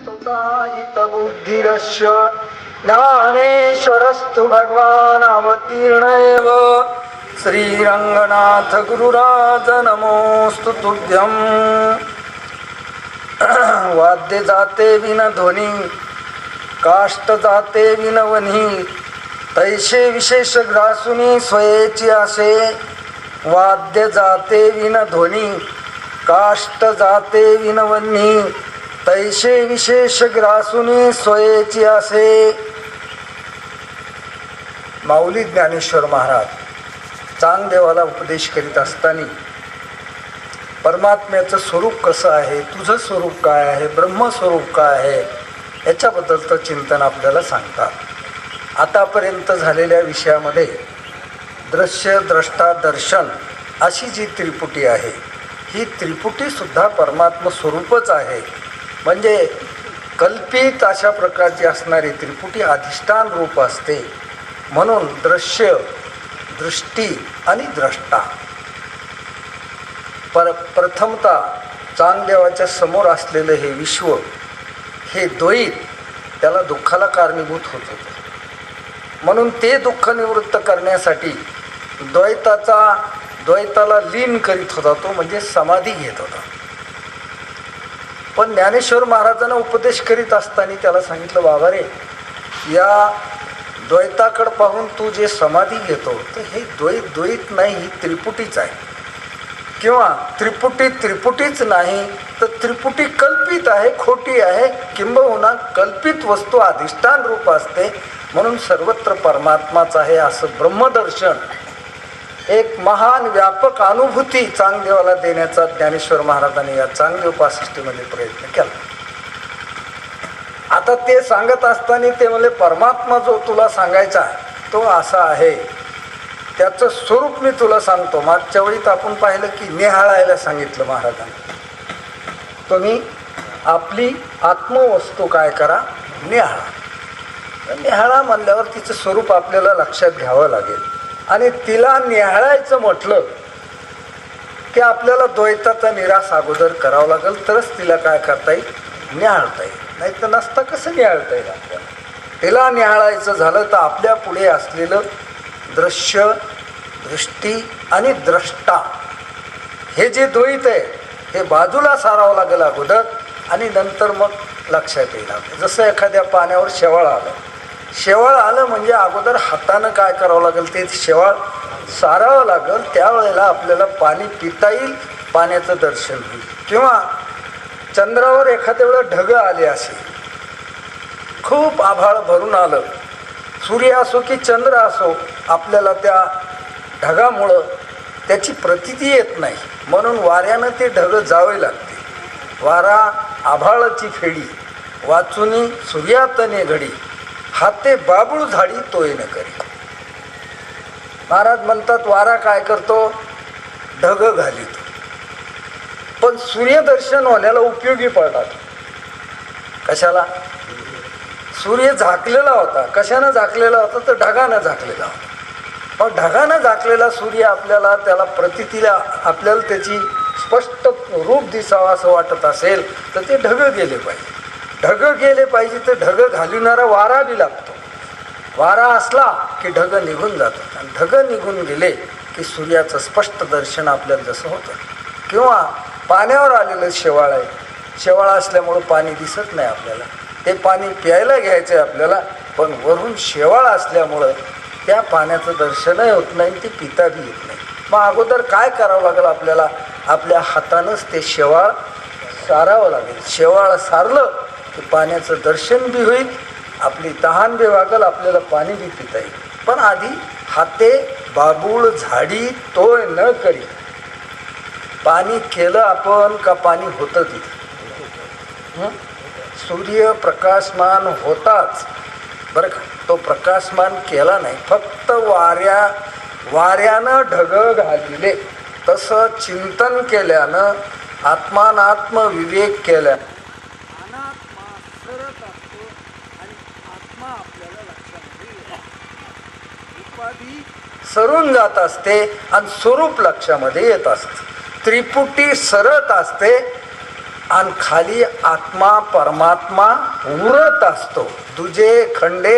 बुद्धिरस्य ज्ञानेश्वरस्तु भगवान् अवतीर्ण एव। श्रीरंगनाथ गुरुराज नमोस्तु तुभ्यं। वाद्य जाते विन ध्वनी, काष्ट जाते विन वनी, तैसे विशेष ग्रासुनी स्वयेची आसे। वाद्य जाते विन ध्वनी, काष्ट जाते विन वनी, तैसे विशेष ग्रासुनी स्वयेची आसे। माऊली ज्ञानेश्वर महाराज चांगदेवाला उपदेश करीत असताना परमात्म्याचं स्वरूप कसं आहे, तुझं स्वरूप काय आहे, ब्रह्मस्वरूप काय आहे, याच्याबद्दलचं चिंतन आपल्याला सांगतात. आतापर्यंत झालेल्या विषयामध्ये दृश्य, द्रष्टा, दर्शन अशी जी त्रिपुटी आहे, ही त्रिपुटीसुद्धा परमात्म स्वरूपच आहे. म्हणजे कल्पित अशा प्रकारची असणारी त्रिपुटी अधिष्ठान रूप असते. म्हणून दृश्य, दृष्टी आणि द्रष्टा प्रथमतः चांगदेवाच्या समोर असलेलं हे विश्व, हे द्वैत त्याला दुःखाला कारणीभूत होत होतं. म्हणून ते दुःख निवृत्त करण्यासाठी द्वैताला लीन करीत होता तो, म्हणजे समाधी घेत होता. पण ज्ञानेश्वर महाराजांना उपदेश करीत असताना त्याला सांगितलं, बाबा रे, या द्वैताकडे पाहून तू जे समाधी घेतो तर हे द्वैत नाही, ही त्रिपुटीच आहे. किंवा त्रिपुटीच नाही तर त्रिपुटी कल्पित आहे, खोटी आहे. किंबहुना कल्पित वस्तू अधिष्ठान रूप असते. म्हणून सर्वत्र परमात्माच आहे असं ब्रह्मदर्शन, एक महान व्यापक अनुभूती चांगदेवाला देण्याचा ज्ञानेश्वर महाराजांनी या चांगदेव पासष्टीमध्ये प्रयत्न केला. आता ते सांगत असताना ते म्हणले, परमात्मा जो तुला सांगायचा तो असा आहे, त्याचं स्वरूप मी तुला सांगतो. मागच्या वेळीत आपण पाहिलं की निहाळायला सांगितलं महाराजांनी. तुम्ही आपली आत्मवस्तू काय करा, निहाळा. निहाळा म्हणल्यावर तिचं स्वरूप आपल्याला लक्षात घ्यावं लागेल. आणि तिला निहाळायचं म्हटलं की आपल्याला द्वैताचा निराश अगोदर करावा लागेल, तरच तिला काय करता येईल, निहाळता येईल. नाही तर नसता कसं निहाळता येईल आपल्याला. तिला निहाळायचं झालं तर आपल्या पुढे असलेलं दृश्य, दृष्टी आणि द्रष्टा हे जे द्वैत आहे हे बाजूला सारावं लागेल अगोदर, आणि नंतर मग लक्षात येईल. जसं एखाद्या पाण्यावर शेवाळ आलं म्हणजे अगोदर हातानं काय करावं लागेल, ते शेवाळ सारावं लागेल. त्यावेळेला आपल्याला पाणी पिता येईल, पाण्याचं दर्शन होईल. किंवा चंद्रावर एखाद्या वेळेला ढग आले, असे खूप आभाळ भरून आलं, सूर्य असो की चंद्र असो, आपल्याला त्या ढगामुळं त्याची प्रतीती येत नाही. म्हणून वाऱ्यानं ते ढग जावे लागते. वारा आभाळाची फेडी वाचुनी सूर्यातने घडी, हाते बाबूळ झाडी तोय न करी. महाराज म्हणतात, वारा काय करतो, ढग घालितो. पण सूर्यदर्शन होण्याला उपयोगी पडतात. कशाला? सूर्य झाकलेला होता. कशानं झाकलेला होता तर ढगानं झाकलेला होता. मग ढगानं झाकलेला सूर्य आपल्याला, त्याला प्रतीतीला आपल्याला त्याची स्पष्ट रूप दिसावं असं वाटत असेल तर ते ढग गेले पाहिजे. ढग गेले पाहिजे तर ढग घालविणारा वारा बी लागतो. वारा असला की ढग निघून जातात, आणि ढग निघून गेले की सूर्याचं स्पष्ट दर्शन आपल्याला जसं होतं. किंवा पाण्यावर आलेलं शेवाळ आहे, शेवाळ असल्यामुळं पाणी दिसत नाही आपल्याला, ते पाणी प्यायला घ्यायचं आहे आपल्याला, पण वरून शेवाळ असल्यामुळं त्या पाण्याचं दर्शनही होत नाही, ते पिता बी येत नाही. मग अगोदर काय करावं लागेल आपल्याला, आपल्या हातानंच ते शेवाळ सारावं लागेल. शेवाळ सारलं की पाण्याचं दर्शन बी होईल, आपली तहान बी वागेल, आपल्याला पाणी बी पिता येईल. पण आधी हाते बाबूळ झाडी तोय न करी. पाणी केलं आपण का पाणी होतं तिथे. सूर्य प्रकाशमान होताच बरं का, तो प्रकाशमान केला नाही, फक्त वाऱ्यानं ढग घालिले. तसं चिंतन केल्यानं, आत्मानात्म विवेक केल्यानं अनात्मा सरत असतो आणि आत्मा आपल्याला लक्षामध्ये येतो. उपाधी सरून जात असते आणि स्वरूप लक्षामध्ये येत असते. त्रिपुटी सरत असते आणि खाली आत्मा परमात्मा उरत असतो. दुजे खंडे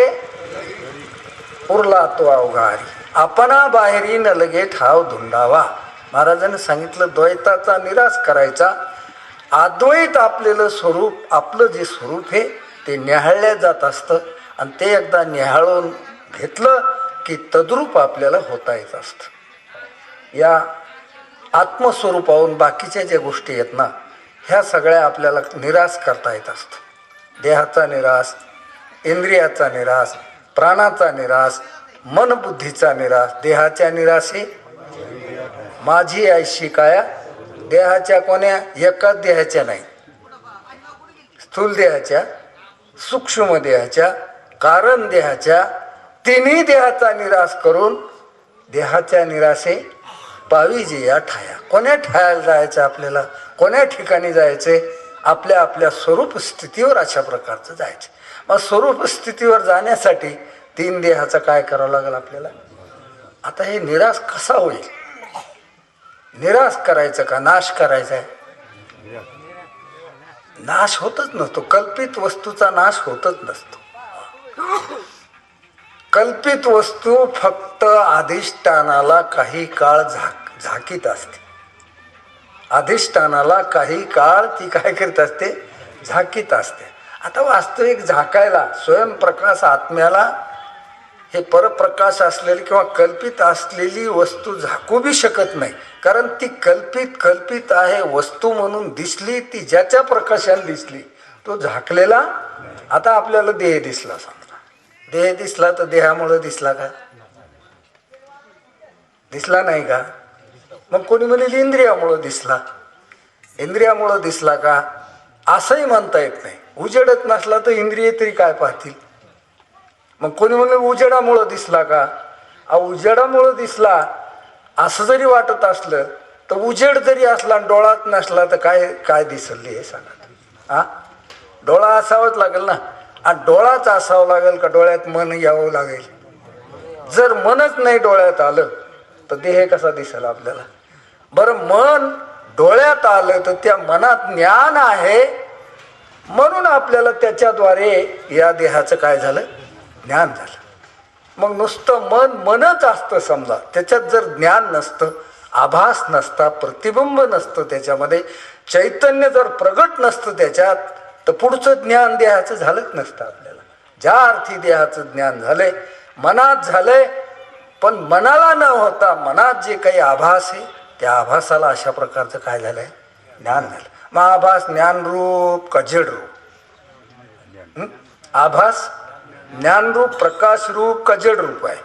उरला तो अवघारी, आपणा बाहेरी न लगे ठाव धुंडावा. महाराजांनी सांगितलं द्वैताचा निराश करायचा. अद्वैत आपलेलं स्वरूप, आपलं जे स्वरूप आहे ते न्याहाळल्या जात असतं आणि ते एकदा न्याहाळून घेतलं की तद्रूप आपल्याला होता येत असतं. या आत्मस्वरूपाहून बाकीच्या ज्या गोष्टी आहेत ना, ह्या सगळ्या आपल्याला निराश करता येत असतं. देहाचा निराश, इंद्रियाचा निराश, प्राणाचा निराश, मनबुद्धीचा निराश. देहाच्या निराशे माझी ऐशी काया, देहाच्या कोण्या? एकाच देहाच्या नाही, स्थूल देहाच्या, सूक्ष्म देहाच्या, कारण देहाच्या, तिन्ही देहाचा निराश करून देहाच्या निराशे पाविजे या ठाया. कोण्या ठायाला जायचं आपल्याला? कोण्या ठिकाणी जायचे? आपल्या आपल्या स्वरूप स्थितीवर अशा प्रकारचं जायचं. मग स्वरूप स्थितीवर जाण्यासाठी तीन देहाचं काय करावं लागेल आपल्याला? आता हे निराश कसा होईल? निराश करायचं का नाश करायचा आहे? नाश होतच नसतो. कल्पित वस्तूचा नाश होतच नसतो. कल्पित वस्तू फक्त अधिष्ठानाला काही काळ झाकीत असते. अधिष्ठानाला काही काळ ती काय करीत असते? झाकीत असते. आता वास्तविक झाकायला स्वयंप्रकाश आत्म्याला हे परप्रकाश असलेली किंवा कल्पित असलेली वस्तू झाकू बी शकत नाही. कारण ती कल्पित आहे वस्तू म्हणून दिसली, ती ज्याच्या प्रकाशाने दिसली तो झाकलेला. आता आपल्याला देह दिसला, समजा देह दिसला तर देहामुळे दिसला का? दिसला नाही का? मग कोणी म्हणेल इंद्रियामुळं दिसला. इंद्रियामुळं दिसला का असंही म्हणता येत नाही. उजेडत नसला तर इंद्रिय तरी काय पाहतील? मग कोणी म्हणलं उजेडामुळं दिसला का? उजेडामुळं दिसला असं जरी वाटत असलं तर उजेड जरी असला आणि डोळाच नसला तर काय काय दिसल हे सांगा. हा, डोळा असावाच लागेल ना. आणि डोळाच असावं लागेल का डोळ्यात मन यावं लागेल? जर मनच नाही डोळ्यात आलं तर देह कसा दिसेल आपल्याला? बरं, मन डोळ्यात आलं तर त्या मनात ज्ञान आहे म्हणून आपल्याला त्याच्याद्वारे या देहाचं काय झालं? ज्ञान झालं. मग नुसतं मनच असतं समजा, त्याच्यात जर ज्ञान नसतं, आभास नसता, प्रतिबिंब नसतं, त्याच्यामध्ये चैतन्य जर प्रगट नसतं त्याच्यात, तर पुढचं ज्ञान देहाचं झालंच नसतं आपल्याला. ज्या अर्थी देहाचं ज्ञान झालंय मनात झालंय, पण मनाला न होता मनात जे काही आभास आहे त्या आभासाला अशा प्रकारचं काय झालंय? ज्ञान झालं. मग आभास ज्ञानरूप का जड रूप? आभास ज्ञानरूप, प्रकाश रूप का जड रूप आहे?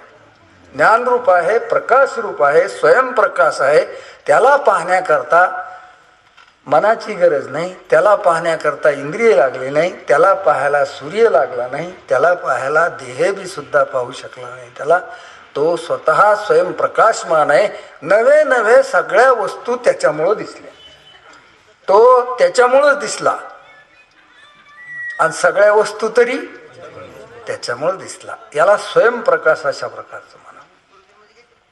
ज्ञानरूप आहे, प्रकाश रूप आहे, स्वयंप्रकाश आहे. त्याला पाहण्याकरता मनाची गरज नाही, त्याला पाहण्याकरता इंद्रिय लागले नाही, त्याला पाहायला सूर्य लागला नाही, त्याला पाहायला देह बी सुद्धा पाहू शकला नाही. त्याला तो स्वतः स्वयंप्रकाशमान आहे. नवे नवे सगळ्या वस्तू त्याच्यामुळं दिसल्या, तो त्याच्यामुळंच दिसला आणि सगळ्या वस्तू तरी त्याच्यामुळे दिसला. याला स्वयंप्रकाश अशा प्रकारचं म्हणा.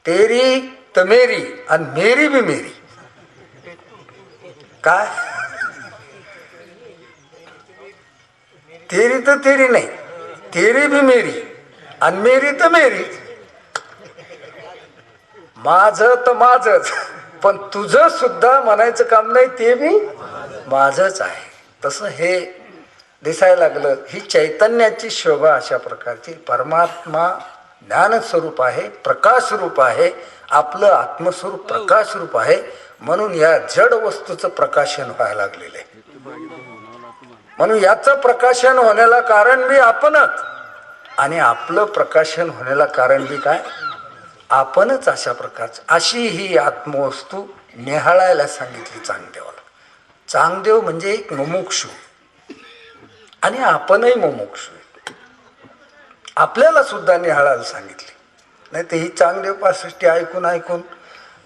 तेरी तर मेरी आणि मेरी बी मेरी. काय? तेरी तर तेरी नाही, तेरी बी मेरी आणि मेरी तर मेरी. माझं तर माझंच, पण तुझं सुद्धा म्हणायचं काम नाही, ते बी माझंच आहे. तसं हे दिसायला लागलं. ही चैतन्याची शोभा अशा प्रकारची. परमात्मा ज्ञानस्वरूप आहे, प्रकाश रूप आहे, आपलं आत्मस्वरूप प्रकाश रूप आहे. म्हणून या जड वस्तूचं प्रकाशन व्हायला लागलेलं आहे. म्हणून याचं प्रकाशन होण्याला कारण बी आपणच, आणि आपलं प्रकाशन होण्याला कारण बी काय? आपणच. अशा प्रकारचं अशी ही आत्मवस्तू निहाळायला सांगितली चांगदेवाला. चांगदेव म्हणजे एक मुमुक्षू आणि आपणही मुमुक्षू. आपल्याला सुद्धा निहाळायला सांगितली. नाही तर ही चांगदेव पासष्टी ऐकून ऐकून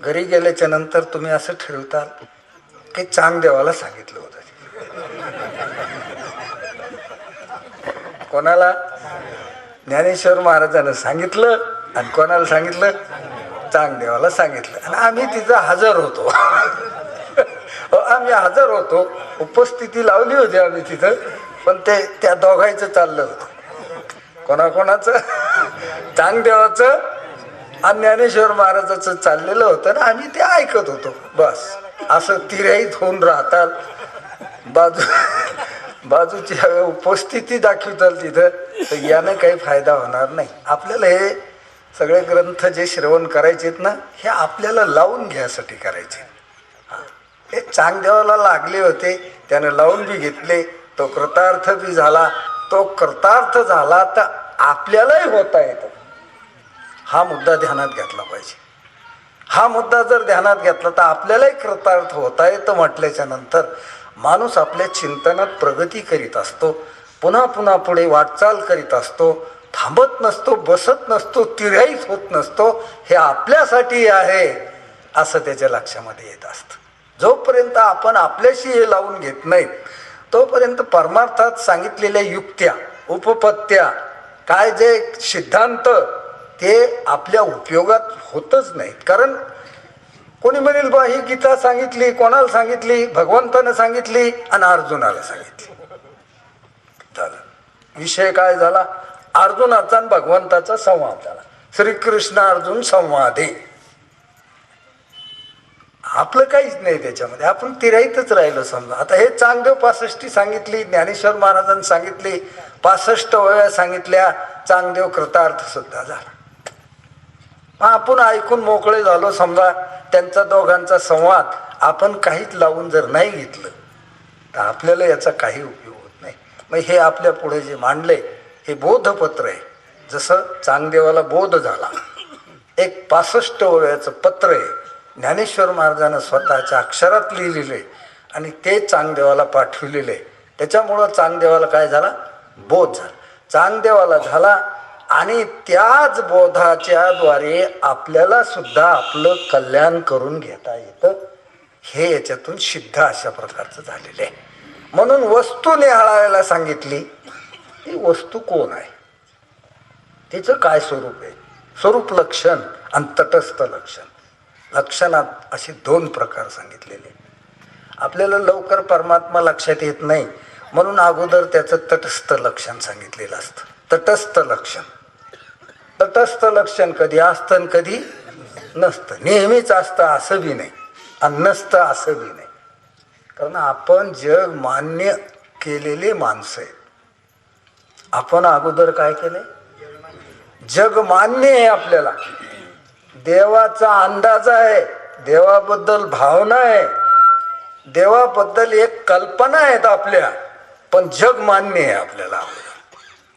घरी गेल्याच्या नंतर तुम्ही असं ठरवताल की चांगदेवाला सांगितलं होतं. कोणाला? ज्ञानेश्वर महाराजांना सांगितलं आणि कोणाला सांगितलं? चांगदेवाला सांगितलं. आणि आम्ही तिथं हजर होतो. आम्ही हजर होतो, उपस्थिती लावली होती आम्ही तिथं, पण ते त्या दोघांचं चाललं होतं, कोणाकोणाचं, चांगदेवाचं आणि ज्ञानेश्वर महाराजाचं चाललेलं होतं ना, आम्ही ते ऐकत होतो बस. असं तिर्याईत होऊन राहतात, बाजूची उपस्थिती दाखवताल तिथं, तर यानं काही फायदा होणार नाही. आपल्याला हे सगळे ग्रंथ जे श्रवण करायचेत ना, हे आपल्याला लावून घ्यायसाठी करायचे. हे चांगदेवाला लागले होते, त्यानं लावून बी घेतले, तो कृतार्थ बी झाला. तो कृतार्थ झाला तर आपल्यालाही होता येतं. हा मुद्दा ध्यानात घेतला पाहिजे. हा मुद्दा जर ध्यानात घेतला तर आपल्यालाही कृतार्थ होता येतं म्हटल्याच्या नंतर माणूस आपल्या चिंतनात प्रगती करीत असतो, पुन्हा पुन्हा पुढे वाटचाल करीत असतो, थांबत नसतो, बसत नसतो, तिर्याईत होत नसतो. हे आपल्यासाठी आहे असं त्याच्या लक्षामध्ये येत असतं. जोपर्यंत आपण आपल्याशी हे लावून घेत नाहीत तोपर्यंत परमार्थात सांगितलेल्या युक्त्या, उपपत्त्या, काय जे सिद्धांत ते आपल्या उपयोगात होतच नाहीत. कारण कोणी म्हणेल बा ही गीता सांगितली, कोणाला सांगितली, भगवंतानं सांगितली आणि अर्जुनाला सांगितली. झालं विषय काय झाला, अर्जुनाचा आणि भगवंताचा संवाद झाला. श्रीकृष्ण अर्जुन संवादे. आपलं काहीच नाही त्याच्यामध्ये, आपण तिराईतच राहिलो. समजा आता हे चांगदेव 65 सांगितली, ज्ञानेश्वर महाराजांनी सांगितली, 65 वया सांगितल्या, चांगदेव कृतार्थ सुद्धा झाला. आपण ऐकून मोकळे झालो. समजा त्यांचा दोघांचा संवाद आपण काहीच लावून जर नाही घेतलं तर आपल्याला याचा काही उपयोग होत नाही. मग हे आपल्या पुढे जे मांडले हे बोधपत्र आहे. जसं चांगदेवाला बोध झाला, एक 65 वयाचं पत्र आहे, ज्ञानेश्वर महाराजांनं स्वतःच्या अक्षरात लिहिलेले आणि ते चांगदेवाला पाठविलेले. त्याच्यामुळं चांगदेवाला काय झाला, बोध झाला, चांगदेवाला झाला. आणि त्याच बोधाच्या द्वारे आपल्याला सुद्धा आपलं कल्याण करून घेता येतं. हे याच्यातून सिद्ध अशा प्रकारचं झालेलं आहे. म्हणून वस्तू निहाळायला सांगितली. ती वस्तू कोण आहे, तिचं काय स्वरूप आहे, स्वरूप लक्षण आणि तटस्थ लक्षण. लक्षणात असे 2 प्रकार सांगितलेले. आपल्याला लवकर परमात्मा लक्षात येत नाही म्हणून अगोदर त्याचं तटस्थ लक्षण सांगितलेलं असतं. तटस्थ लक्षण, तटस्थ लक्षण कधी असतं आणि कधी नसतं. नेहमीच असतं असं बी नाही आणि नसतं असं बी नाही. कारण आपण जग मान्य केलेले माणसं आहेत. आपण अगोदर काय केले, जग मान्य आहे. आपल्याला देवाचा अंदाज आहे, देवाबद्दल भावना आहे, देवाबद्दल एक कल्पना आहेत आपल्या, पण जग मान्य आहे आपल्याला.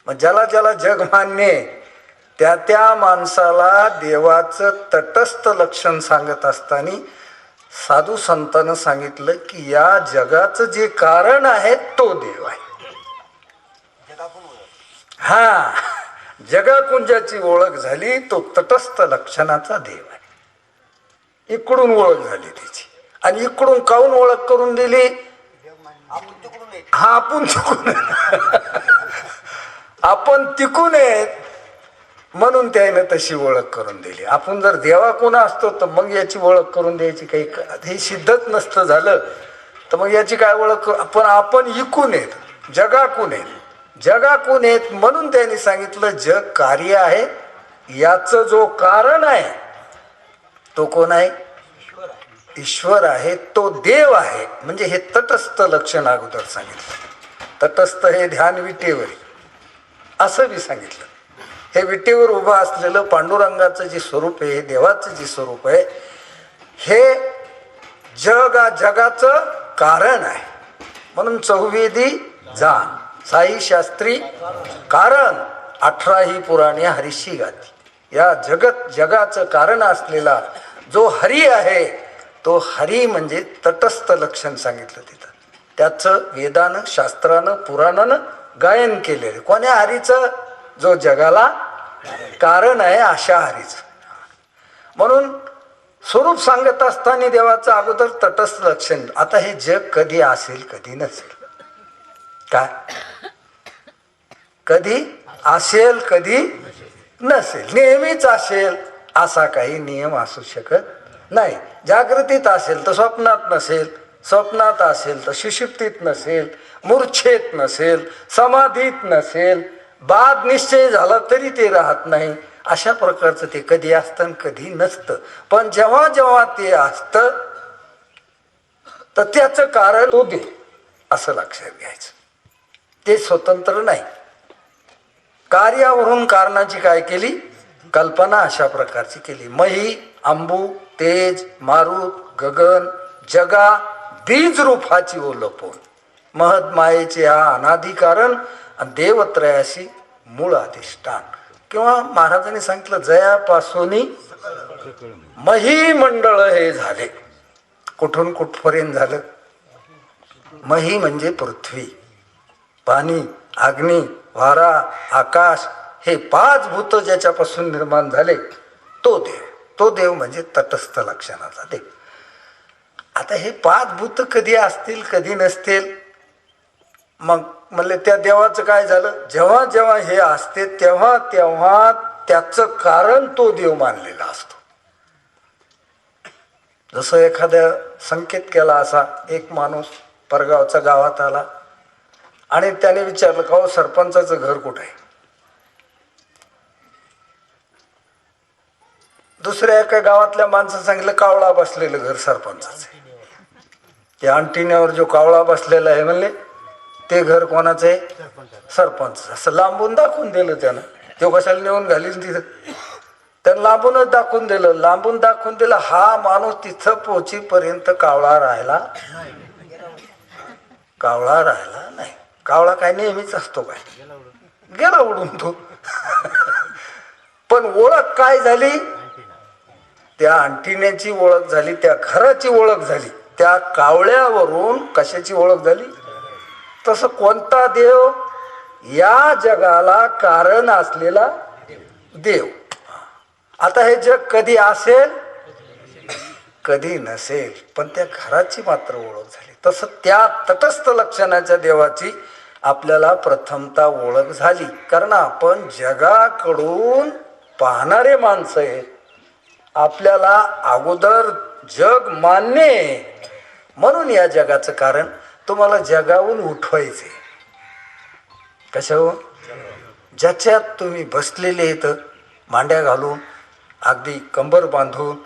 मग ज्याला ज्याला जग मान्य आहे त्या त्या माणसाला देवाचं तटस्थ लक्षण सांगत असताना साधू संतांनं सांगितलं की या जगाचं जे कारण आहे तो देव आहे. हा, जगाकुंजाची ओळख झाली तो तटस्थ लक्षणाचा देव आहे. इकडून ओळख झाली त्याची. आणि इकडून काऊन ओळख करून दिली, हा आपण चुकून आपण तिकून आहेत म्हणून त्याने तशी ओळख करून दिली. आपण जर देवाकुण असतो तर मग याची ओळख करून द्यायची काही हे सिद्धच नसतं झालं तर मग याची काय ओळख. आपण इकून आहेत, जगाकून आहेत, जगाकून आहेत म्हणून त्यांनी सांगितलं जग कार्य आहे, याचं जो कारण आहे तो कोण आहे, ईश्वर आहे, तो देव आहे. म्हणजे हे तटस्थ लक्षण अगोदर सांगितलं. तटस्थ हे ध्यान विटेवर असं बी सांगितलं. हे विटेवर उभं असलेलं पांडुरंगाचं जे स्वरूप आहे, हे देवाचं जे स्वरूप आहे, हे जगाचं कारण आहे. म्हणून चौवेदी जाण साई शास्त्री कारण 18 पुराणे हरीशी गाती. या जगाचं कारण असलेला जो हरी आहे तो हरी म्हणजे तटस्थ लक्षण सांगितलं तिथं. त्याचं वेदानं, शास्त्रानं, पुराणानं गायन केलेलं. कोण्या हरीचं, जो जगाला कारण आहे अशा हरीचं. म्हणून स्वरूप सांगत असताना देवाचं अगोदर तटस्थ लक्षण. आता हे जग कधी असेल कधी नसेल, काय कधी असेल कधी नसेल, नेहमीच असेल असा काही नियम असू शकत नाही. जागृतीत असेल तर स्वप्नात नसेल, स्वप्नात असेल तर सुषुप्तीत नसेल, मूर्छेत नसेल, समाधीत नसेल, बाद निश्चय झाला तरी ते राहत नाही. अशा प्रकारचं ते कधी असतं आणि कधी नसतं. पण जेव्हा जेव्हा ते असतं तर त्याचं कारण तो दे असं लक्षात घ्यायचं. ते स्वतंत्र नाही. कार्यावरून कारणाची काय केली कल्पना अशा प्रकारची केली. मही, अंबू, तेज, मारुत, गगन, जगा, बीज रूपाची ओलपून महद मायेचे हा अनादि कारण आणि देवत्रयाशी मूळ अधिष्ठान. किंवा महाराजांनी सांगितलं जयापासून मही मंडळ हे झाले. कुठून कुठपर्यंत झालं? मही म्हणजे पृथ्वी, पाणी, अग्नी, वारा, आकाश हे पाच भूत ज्याच्यापासून निर्माण झाले तो देव. तो देव म्हणजे तटस्थ लक्षणाचा देव. आता हे पाच भूत कधी असतील कधी नसतील. मग म्हणले त्या देवाचं काय झालं? जेव्हा जेव्हा हे असते तेव्हा तेव्हा त्याचं कारण तो देव मानलेला असतो. जसं एखाद्या संकेत केला असा एक माणूस परगावचा गावात आला आणि त्याने विचारलं का हो सरपंचाचं घर कुठे आहे? दुसऱ्या एका गावातल्या माणसानं सांगितलं कावळा बसलेलं घर सरपंचाचं आहे. त्या अंटिन्यावर जो कावळा बसलेला आहे म्हणले ते घर कोणाचं आहे? सरपंच. असं लांबून दाखवून दिलं त्यानं. तो कशाला नेऊन घालील तिथं? त्यानं लांबूनच दाखवून दिलं. लांबून दाखवून दिलं. हा माणूस तिथं पोहोचीपर्यंत कावळा राहिला नाही. कावळा काय नेहमीच असतो काय? गेला उडून तो. पण ओळख काय झाली? त्या अंटिन्याची ओळख झाली, त्या घराची ओळख झाली. त्या कावळ्यावरून कशाची ओळख झाली? तसं कोणता देव? या जगाला कारण असलेला देव. आता हे जग कधी असेल कधी नसेल, पण त्या घराची मात्र ओळख झाली. तसं त्या तटस्थ लक्षणाच्या देवाची आपल्याला प्रथमता ओळख झाली. कारण आपण जगाकडून पाहणारे माणसं आहेत. आपल्याला अगोदर जग मान्य आहे. म्हणून या जगाचं कारण तुम्हाला जगावून उठवायचे. कशावर? ज्याच्यात तुम्ही बसलेले आहेत मांड्या घालून, अगदी कंबर बांधून,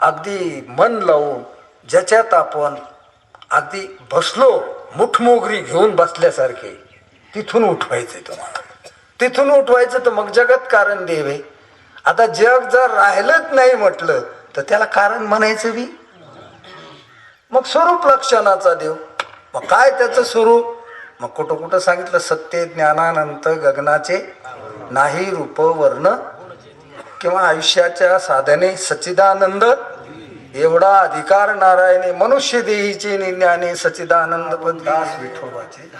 अगदी मन लावून, ज्याच्यात आपण अगदी बसलो मुठमोगरी घेऊन बसल्यासारखे, तिथून उठवायचे तुम्हाला. तिथून उठवायचं तर मग जगत कारण देव आहे. आता जग जर राहिलंच नाही म्हटलं तर त्याला कारण म्हणायचं बी. मग स्वरूप लक्षणाचा देव. मग काय त्याचं स्वरूप? मग कुठं कुठं सांगितलं सत्य ज्ञानानंत गगनाचे नाही रूप वर्ण, किंवा आयुष्याच्या साधने सच्चिदानंद एवढा अधिकार नारायणे मनुष्य देहीचे ज्ञाने सच्चिदानंद पद दास विठोबाचे.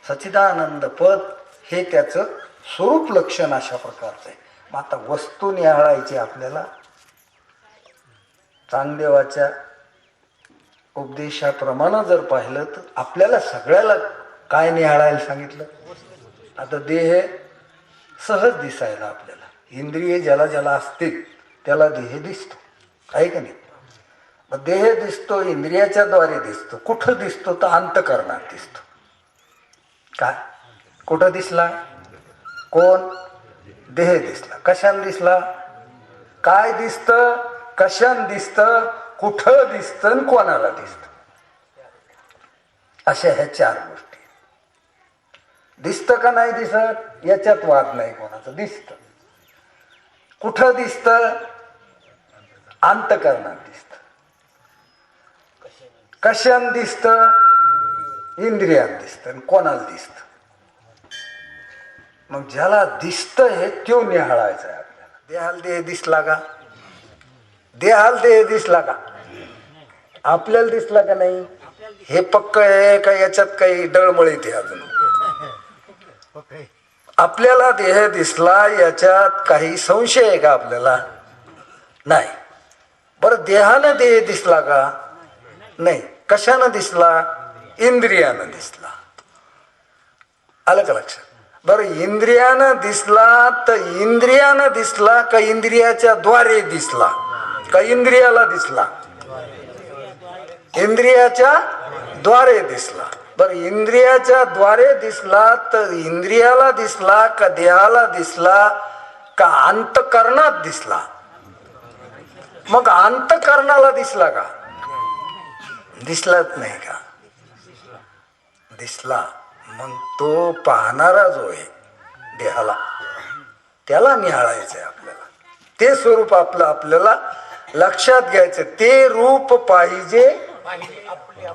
सच्चिदानंद पद हे त्याचं स्वरूप लक्षण अशा प्रकारचं आहे. मग आता वस्तू निहाळायची आपल्याला. चांगदेवाच्या उपदेशाप्रमाणे जर पाहिलं तर आपल्याला सगळ्याला काय निहाळायला सांगितलं? आता देह सहज दिसायला आपल्याला, इंद्रिय ज्याला ज्याला असतील त्याला देह दिसतो, आहे का नाही? मग देह दिसतो इंद्रियाच्या द्वारे दिसतो. कुठं दिसतो? तर अंतःकरणात दिसतो. काय? कुठं दिसला? कोण? देह दिसला. कशाने दिसला? काय दिसतं? कशाने दिसतं? कुठं दिसतं आणि कोणाला दिसतं? अशा ह्या चार गोष्टी. दिसतं का नाही दिसत याच्यात वाद नाही कोणाचा. दिसतं. कुठं दिसतं? अंतःकरणात दिसतं. कशाने दिसतं? इंद्रियात दिसतं. आणि कोणाला दिसतं? मग ज्याला दिसतं हे त्यो निहाळायचं आहे आपल्याला. देहाल देह दिसला का? देहाल देह दिसला का? आपल्याला दिसला का नाही? हे पक्क आहे का याच्यात काही डळमळीत आहे अजून? आपल्याला देह दिसला याच्यात काही संशय आहे का आपल्याला? नाही. बरं देहानं देह दिसला का? नाही. कशानं दिसला? इंद्रियानं दिसला. आलं का लक्षात? बरं इंद्रियानं दिसला तर इंद्रियानं दिसला का इंद्रियाच्या द्वारे दिसला का इंद्रियाला दिसला? इंद्रियाच्या द्वारे दिसला. बर, इंद्रियाच्या द्वारे दिसला तर इंद्रियाला दिसला का देहाला दिसला का अंतकरणात दिसला? मग अंतकरणाला दिसला का? दिसलाच नाही का? दिसला. मग तो पाहणारा जो आहे देहाला, त्याला निहाळायचंय आपल्याला. ते स्वरूप आपलं आपल्याला लक्षात घ्यायचं. ते रूप पाहिजे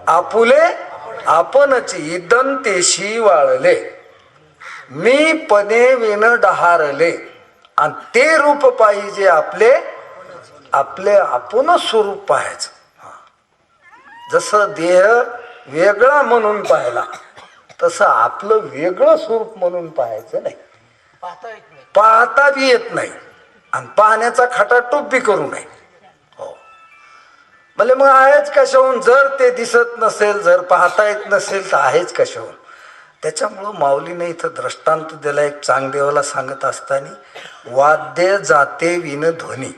आपुले आपणच इदंतेशी वाळले, मी पणे विन डहारले. आणि ते रूप पाहिजे आपले आपले आपणच स्वरूप पाहायचं. जसं देह वेगळा म्हणून पाहिला तसं आपलं वेगळं स्वरूप म्हणून पाहायचं नाही. पाहता बी येत नाही आणि पाहण्याचा खटाटोप बी करू नये. हो, म्हणजे मग आहेच कशाहून? जर ते दिसत नसेल, जर पाहता येत नसेल तर आहेच कशाहून? त्याच्यामुळं माऊलीने इथं दृष्टांत दिला एक चांगदेवाला सांगत असताना, वाद्य जाते विन ध्वनी.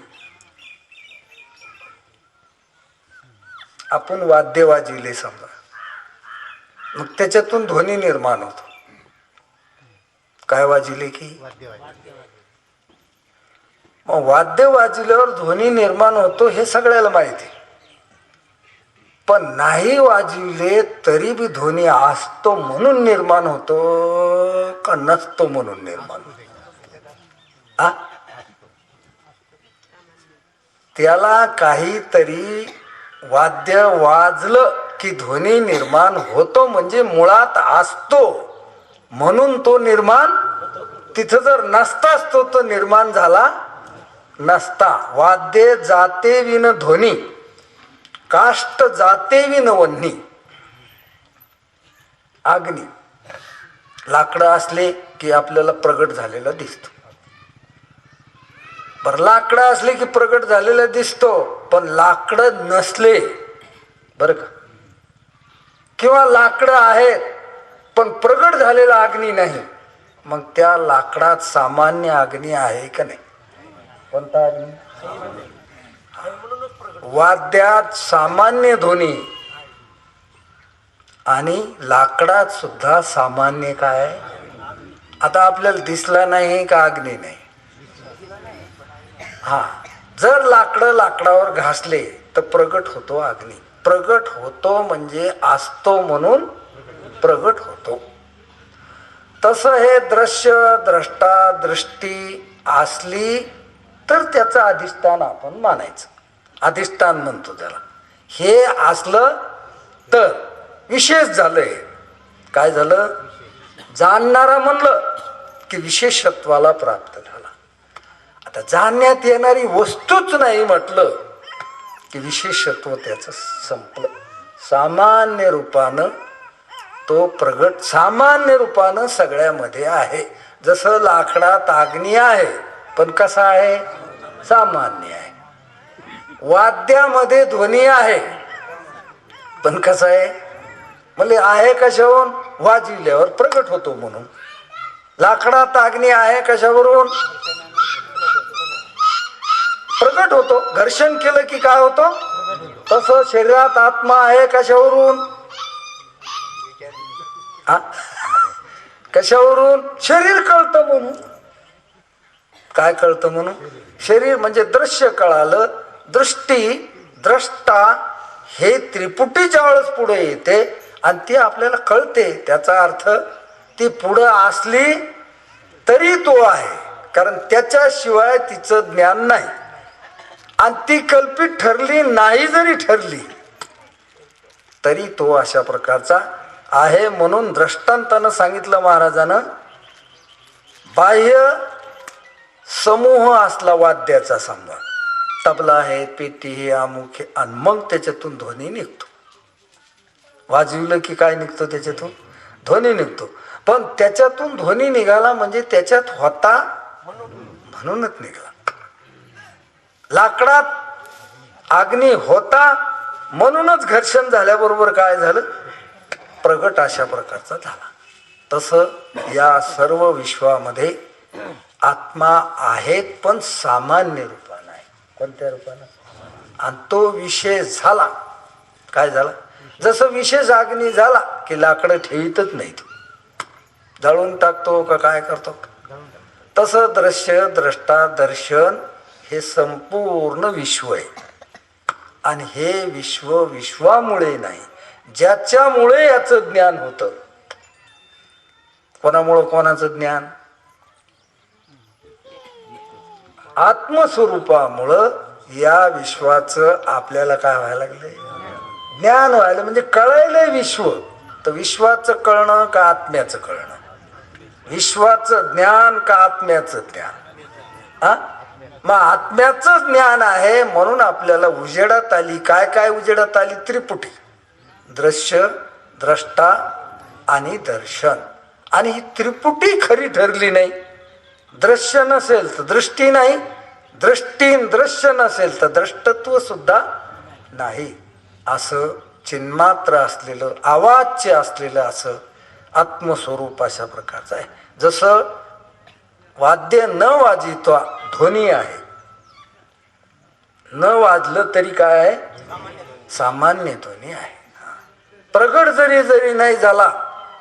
आपण वाद्य वाजविले समजा, मग त्याच्यातून ध्वनी निर्माण होतो. काय वाजविले की? मग वाद्य वाजविल्यावर ध्वनी निर्माण होतो हे सगळ्याला माहिती. पण नाही वाजविले तरी बी ध्वनी असतो म्हणून निर्माण होतो का नसतो म्हणून निर्माण होतो? त्याला काहीतरी वाद्य वाजलं की ध्वनी निर्माण होतो, म्हणजे मुळात असतो म्हणून तो निर्माण. तिथं जर नसताच तो निर्माण झाला नसता. वाद्य जाते विन ध्वनी, काष्ट जाते विन वन्नी. अग्नी, लाकडं असले की आपल्याला प्रगट झालेला दिसतो. बर, लाकडं असले की प्रगट झालेलं दिसतो, पण लाकडं नसले बर का, किंवा लाकडं आहेत पण प्रगट झालेला अग्नी नाही, मग त्या लाकडात सामान्य अग्नी आहे का नाही? कोणता अग्नी? वाद्यात सामान्य ध्वनी आणि लाकडात सुद्धा सामान्य काय? आता आपल्याला दिसला नाही का अग्नी नाही? हा, जर लाकडं लाकडावर घासले तर प्रगट होतो अग्नी. प्रगट होतो म्हणजे असतो म्हणून प्रगट होतो. तसं हे दृश्य, द्रष्टा, दृष्टी असली तर त्याचं अधिष्ठान आपण मानायचं. अधिष्ठान म्हणतो त्याला. हे असलं तर विशेष झालंय. काय झालं? जाणणारा म्हणलं की विशेषत्वाला प्राप्त झाला. आता जाणण्यात येणारी वस्तूच नाही म्हटलं की विशेषत्व त्याचं संपलं. सामान्य रूपानं तो प्रगट, सामान्य रूपानं सगळ्यामध्ये आहे. जसं लाकडात अग्नी आहे पण कसा आहे? सामान्य आहे. वाद्यामध्ये ध्वनी आहे पण कसा आहे? म्हणजे आहे कशावरून? वाजविल्यावर प्रगट होतो म्हणून. लाकडात अग्नी आहे कशावरून? प्रगट होतो. घर्षण केलं की काय होतो? तसं शरीरात आत्मा आहे कशावरून? कशावरून? शरीर कळतं म्हणून. काय कळतं म्हणून? शरीर म्हणजे दृश्य कळालं. दृष्टी, द्रष्टा हे त्रिपुटी ज्यावेळेस पुढे येते आणि ती आपल्याला कळते, त्याचा अर्थ ती पुढं असली तरी तो आहे, कारण त्याच्याशिवाय तिचं ज्ञान नाही. आणि ती कल्पित ठरली नाही जरी ठरली तरी तो अशा प्रकारचा आहे. म्हणून दृष्टांतानं सांगितलं महाराजानं, बाह्य समूह असला वाद्याचा समजा, तबला आहे, पेटी हे, अमुक हे, आणि मग त्याच्यातून ध्वनी निघतो. वाजविलं की काय निघतो? त्याच्यातून ध्वनी निघतो. पण त्याच्यातून ध्वनी निघाला म्हणजे त्याच्यात होता म्हणूनच निघाला. लाकडात अग्नी होता म्हणूनच घर्षण झाल्याबरोबर काय झालं? प्रगट अशा प्रकारचा झाला. तसं या सर्व विश्वामध्ये आत्मा आहेत पण सामान्य रूपानं आहे. कोणत्या रूपानं? आणि तो विषय झाला काय झाला? जसं विशेष अग्नी झाला की लाकडं ठेवीतच नाही, जाळून टाकतो का काय करतो. तसं दृश्य द्रष्टा दर्शन हे संपूर्ण विश्व आहे. आणि हे विश्व विश्वामुळे नाही, ज्याच्यामुळे याचं ज्ञान होतं. कोणामुळं कोणाचं ज्ञान? आत्मस्वरूपामुळं या विश्वाचं आपल्याला काय व्हायला लागलंय? ज्ञान व्हायला, म्हणजे कळायलंय विश्व. तर विश्वाचं कळणं का आत्म्याचं कळणं? विश्वाचं ज्ञान का आत्म्याचं ज्ञान? हा, मग आत्म्याचं ज्ञान आहे म्हणून आपल्याला उजेडात आली. काय काय उजेडात आली? त्रिपुटी, दृश्य द्रष्टा आणि दर्शन. आणि ही त्रिपुटी खरी ठरली नाही. दृश्य नसेल तर दृष्टी नाही, दृष्टी दृश्य नसेल तर द्रष्टत्व सुद्धा नाही. असं चिन्मात्र असलेलं, आवाच्य असलेलं असं आत्मस्वरूप अशा प्रकारचं आहे. जसं वाद्य न वाजिता ध्वनी आहे, न वाजलं तरी काय आहे? सामान्य ध्वनी आहे. प्रगट जरी नाही झाला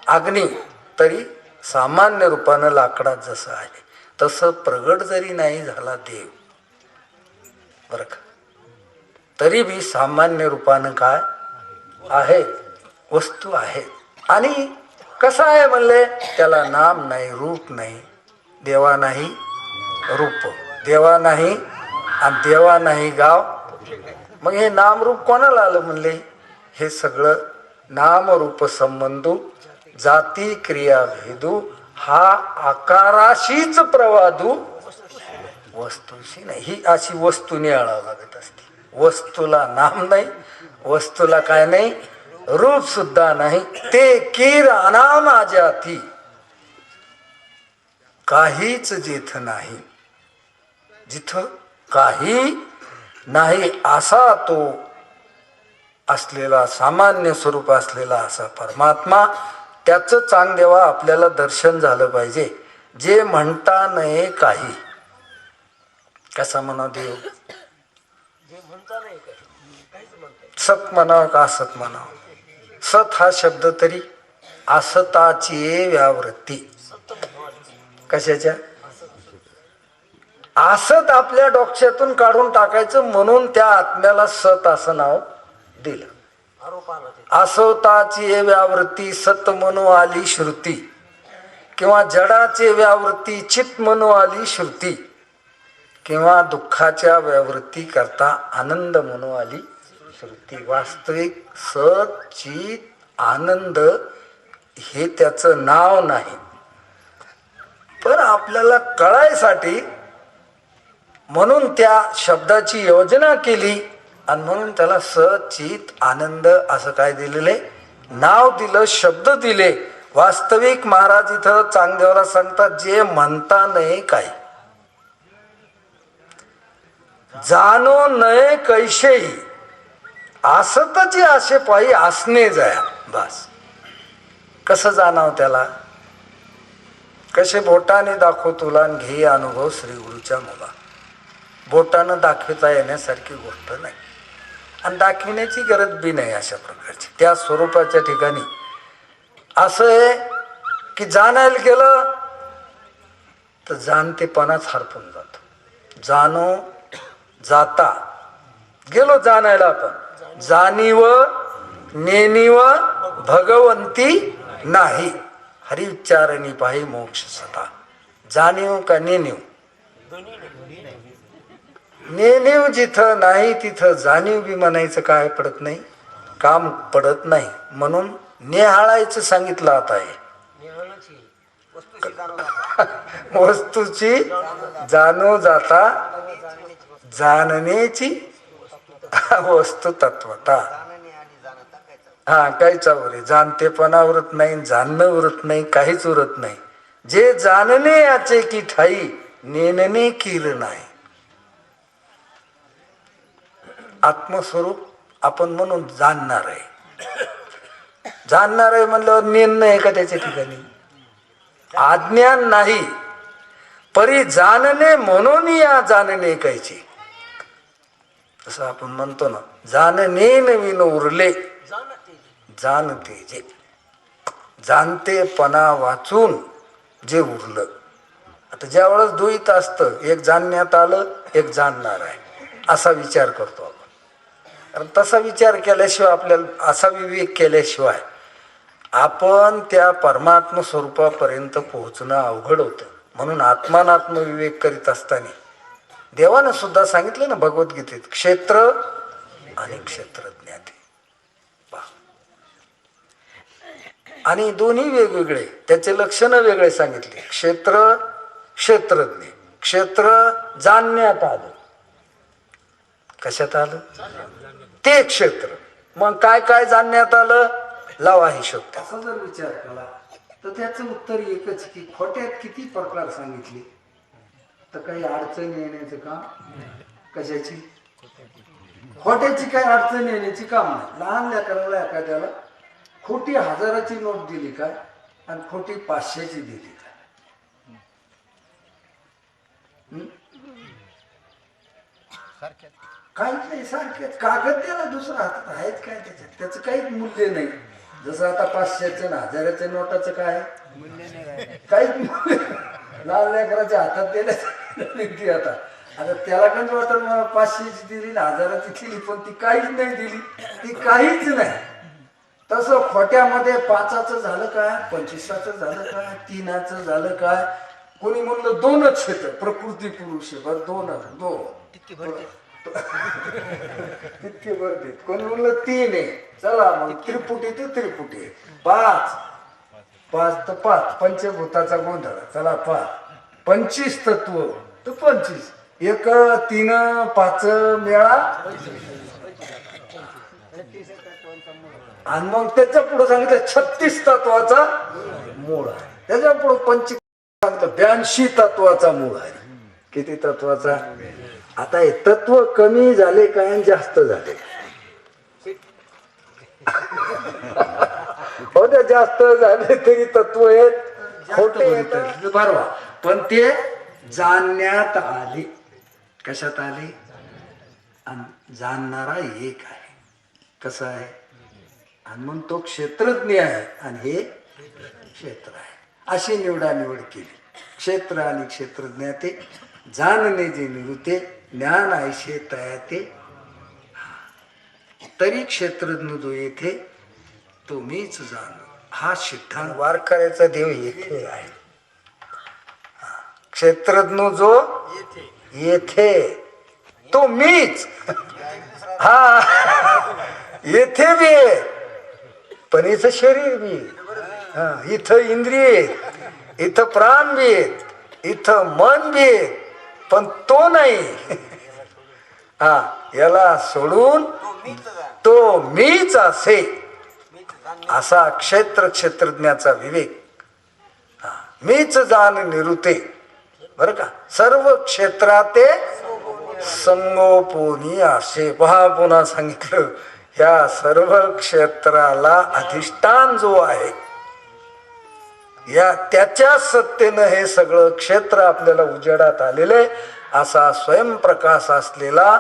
अग्नी तरी सामान्य रूपानं लाकडात जसं आहे तसं प्रगट जरी नाही झाला देव, बरं का, तरी बी सामान्य रूपानं काय आहे? वस्तू आहे. आणि कसं आहे म्हणले? त्याला नाम नाही, रूप नाही. देवा नाही रूप, देवा नाही आणि देवा नाही गाव. मग हे नामरूप कोणाला आलं म्हणले? हे सगळं नामरूप संबंधू, जाती क्रिया भेदू, हा आकाराशीच प्रवादू, वस्तूशी नाही. ही अशी वस्तू निळावं लागत असते. वस्तूला नाम नाही, वस्तूला काय नाही, रूप सुद्धा नाही. ते कीर अनामा जाती, काहीच जेथ नाही. जिथं काही नाही असा तो असलेला, सामान्य स्वरूप असलेला असा परमात्मा, त्याचं चांगदेवा आपल्याला दर्शन झालं पाहिजे. जे म्हणता नये काही. कसा म्हणा देव? सत म्हणावं का असत म्हणावं? सत हा शब्द तरी असताची व्यावृत्ती. कशाच्या? असत आपल्या डोक्यातून काढून टाकायचं म्हणून त्या आत्म्याला सत असं नाव दिलं. असोताची व्यावृत्ती सत म्हणू आली श्रुती, किंवा जडाचे व्यावृत्ती चित म्हणू आली श्रुती, किंवा दुःखाच्या व्यावृत्ती करता आनंद म्हणू आली श्रुती. वास्तविक सत चित आनंद हे त्याचं नाव नाही, पण आपल्याला कळायसाठी म्हणून त्या शब्दाची योजना केली आणि म्हणून त्याला सचित आनंद असं काय दिलेले? नाव दिलं, शब्द दिले. वास्तविक महाराज इथं चांगदेवाला सांगतात, जे म्हणता नये काय, जाणो नये कैशेही, असतची आशे पायी असणे जाया. बस. कसं जाणावं त्याला? कसे बोटाने दाखव तुला घे अनुभव श्री गुरुच्या मुला. बोटानं दाखवता येण्यासारखी गोष्ट नाही आणि दाखविण्याची गरज बी नाही अशा प्रकारची. त्या स्वरूपाच्या ठिकाणी असं आहे की जाणायला गेलं तर जाणतेपणाच हरपून जातो. जाणो जाता गेलो जाणायला आपण, जाणीव नेणीव भगवंती नाही. हरिउच्चारणी पाही मोक्ष सता. जाणीव का नेणीव? नेणीव जिथं नाही तिथं जाणीव बी म्हणायचं काय पडत नाही, काम पडत नाही. म्हणून नेहाळायचं सांगितलं आता आहे. वस्तूची जाणो जाता जाणण्याची वस्तू तत्वता. हा, काहीचा उरे जाणतेपणा उरत नाही, जाणणं उरत नाही, काहीच उरत नाही. जे जाणणे याचे की ठाई नेणणे कीर नाही. आत्मस्वरूप आपण म्हणून जाणणार आहे. जाणणार आहे म्हणल्यावर नेणं आहे का त्याच्या ठिकाणी? अज्ञान नाही, परी जाणणे म्हणून या जाणणे कायचे. असं आपण म्हणतो ना, जाणणे नवीन उरले जाणते जे, जाणतेपणा वाचून जे उरलं. आता ज्या वेळेस द्वैत असतं, एक जाणण्यात आलं, एक जाणणार आहे, असा विचार करतो आपण. कारण तसा विचार केल्याशिवाय, आपल्याला असा विवेक केल्याशिवाय आपण त्या परमात्म स्वरूपापर्यंत पोहोचणं अवघड होतं. म्हणून आत्मानात्म विवेक करीत असताना देवानं सुद्धा सांगितलं ना भगवद्गीतेत, क्षेत्र आणि क्षेत्रज्ञाते. आणि दोन्ही वेगवेगळे, त्याचे लक्षण वेगळे सांगितले. क्षेत्र क्षेत्रज्ञ, क्षेत्र जाणण्यात आलं, कशात आलं ते क्षेत्र. मग काय काय जाणण्यात आलं, लावा हिशोब. त्याचा जर विचार केला तर त्याचं उत्तर एकच की खोट्यात किती प्रकार सांगितले, तर काही अडचण येण्याचं काम कशाची, खोट्याची काही अडचण येण्याची काम नाही. लहान लेकराला एखाद्याला खोटी 1000ची नोट दिली काय आणि खोटी 500ची दिली काय, काहीच नाही, सारखेच. कागद द्याला दुसरा हातात आहेत काय, त्याच्यात त्याचं काहीच मूल्य नाही. जसं आता 500चं 1000च्या नोटाचं काय काहीच मूल्य. लहान लेकराच्या हातात दिल्या आता आता त्याला कंच वाटत 500ची दिली 1000ची दिली, पण ती काहीच नाही दिली, ती काहीच नाही. तसं खोट्यामध्ये 5चं झालं काय, 25चं झालं काय, 3चं झालं काय. कोणी म्हणलं 2च क्षेत्र, प्रकृती पुरुष आहे, बरं 2 तितके भरते. कोणी म्हणलं 3 आहे, चला मग त्रिपुटी ते त्रिपुटी, 5 तर 5 पंचभूताचा गोंधळ, चला 5 25 तत्व तर 25, 1 3 5 मेळा. आणि मग त्याच्या पुढे सांगितलं 36 तत्वाचा मूळ आहे. त्याच्या पुढे 25 सांगितलं 82 तत्वाचा मूळ आहे. किती तत्वाचा. आता हे तत्व कमी झाले काय जास्त झाले, हो ते जास्त झाले तरी तत्व आहेत खोटे बरोबर, पण ते जाणण्यात आले. कशात आले, आणि जाणणारा एक आहे. कसा आहे, आणि मग तो क्षेत्रज्ञ आहे आणि हे क्षेत्र आहे. अशी निवडानिवड केली. क्षेत्र आणि क्षेत्रज्ञ ते जाणणे जे निवृत्ते ज्ञान ऐशे तयाते, तरी क्षेत्रज्ञ जो येथे तो मीच जाण. हा सिद्धांत वारकऱ्याचा देव येथे आहे. क्षेत्रज्ञ जो येथे तो मीच. हा येथे बी आहे, पण इथं शरीर बी, इथं इंद्रिय, इथं प्राण बी, इथं मन बी, पण तो नाही. हा याला सोडून तो मीच असे, असा क्षेत्र क्षेत्रज्ञाचा विवेक. मीच जाण निरुते, बर का. सर्व क्षेत्राते संगोपोनी असे. पहा पुन्हा सांगितलं, ह्या सर्व क्षेत्राला अधिष्ठान जो आहे, या त्याच्या सत्तेनं हे सगळं क्षेत्र आपल्याला उजेडात आलेले, असा स्वयंप्रकाश असलेला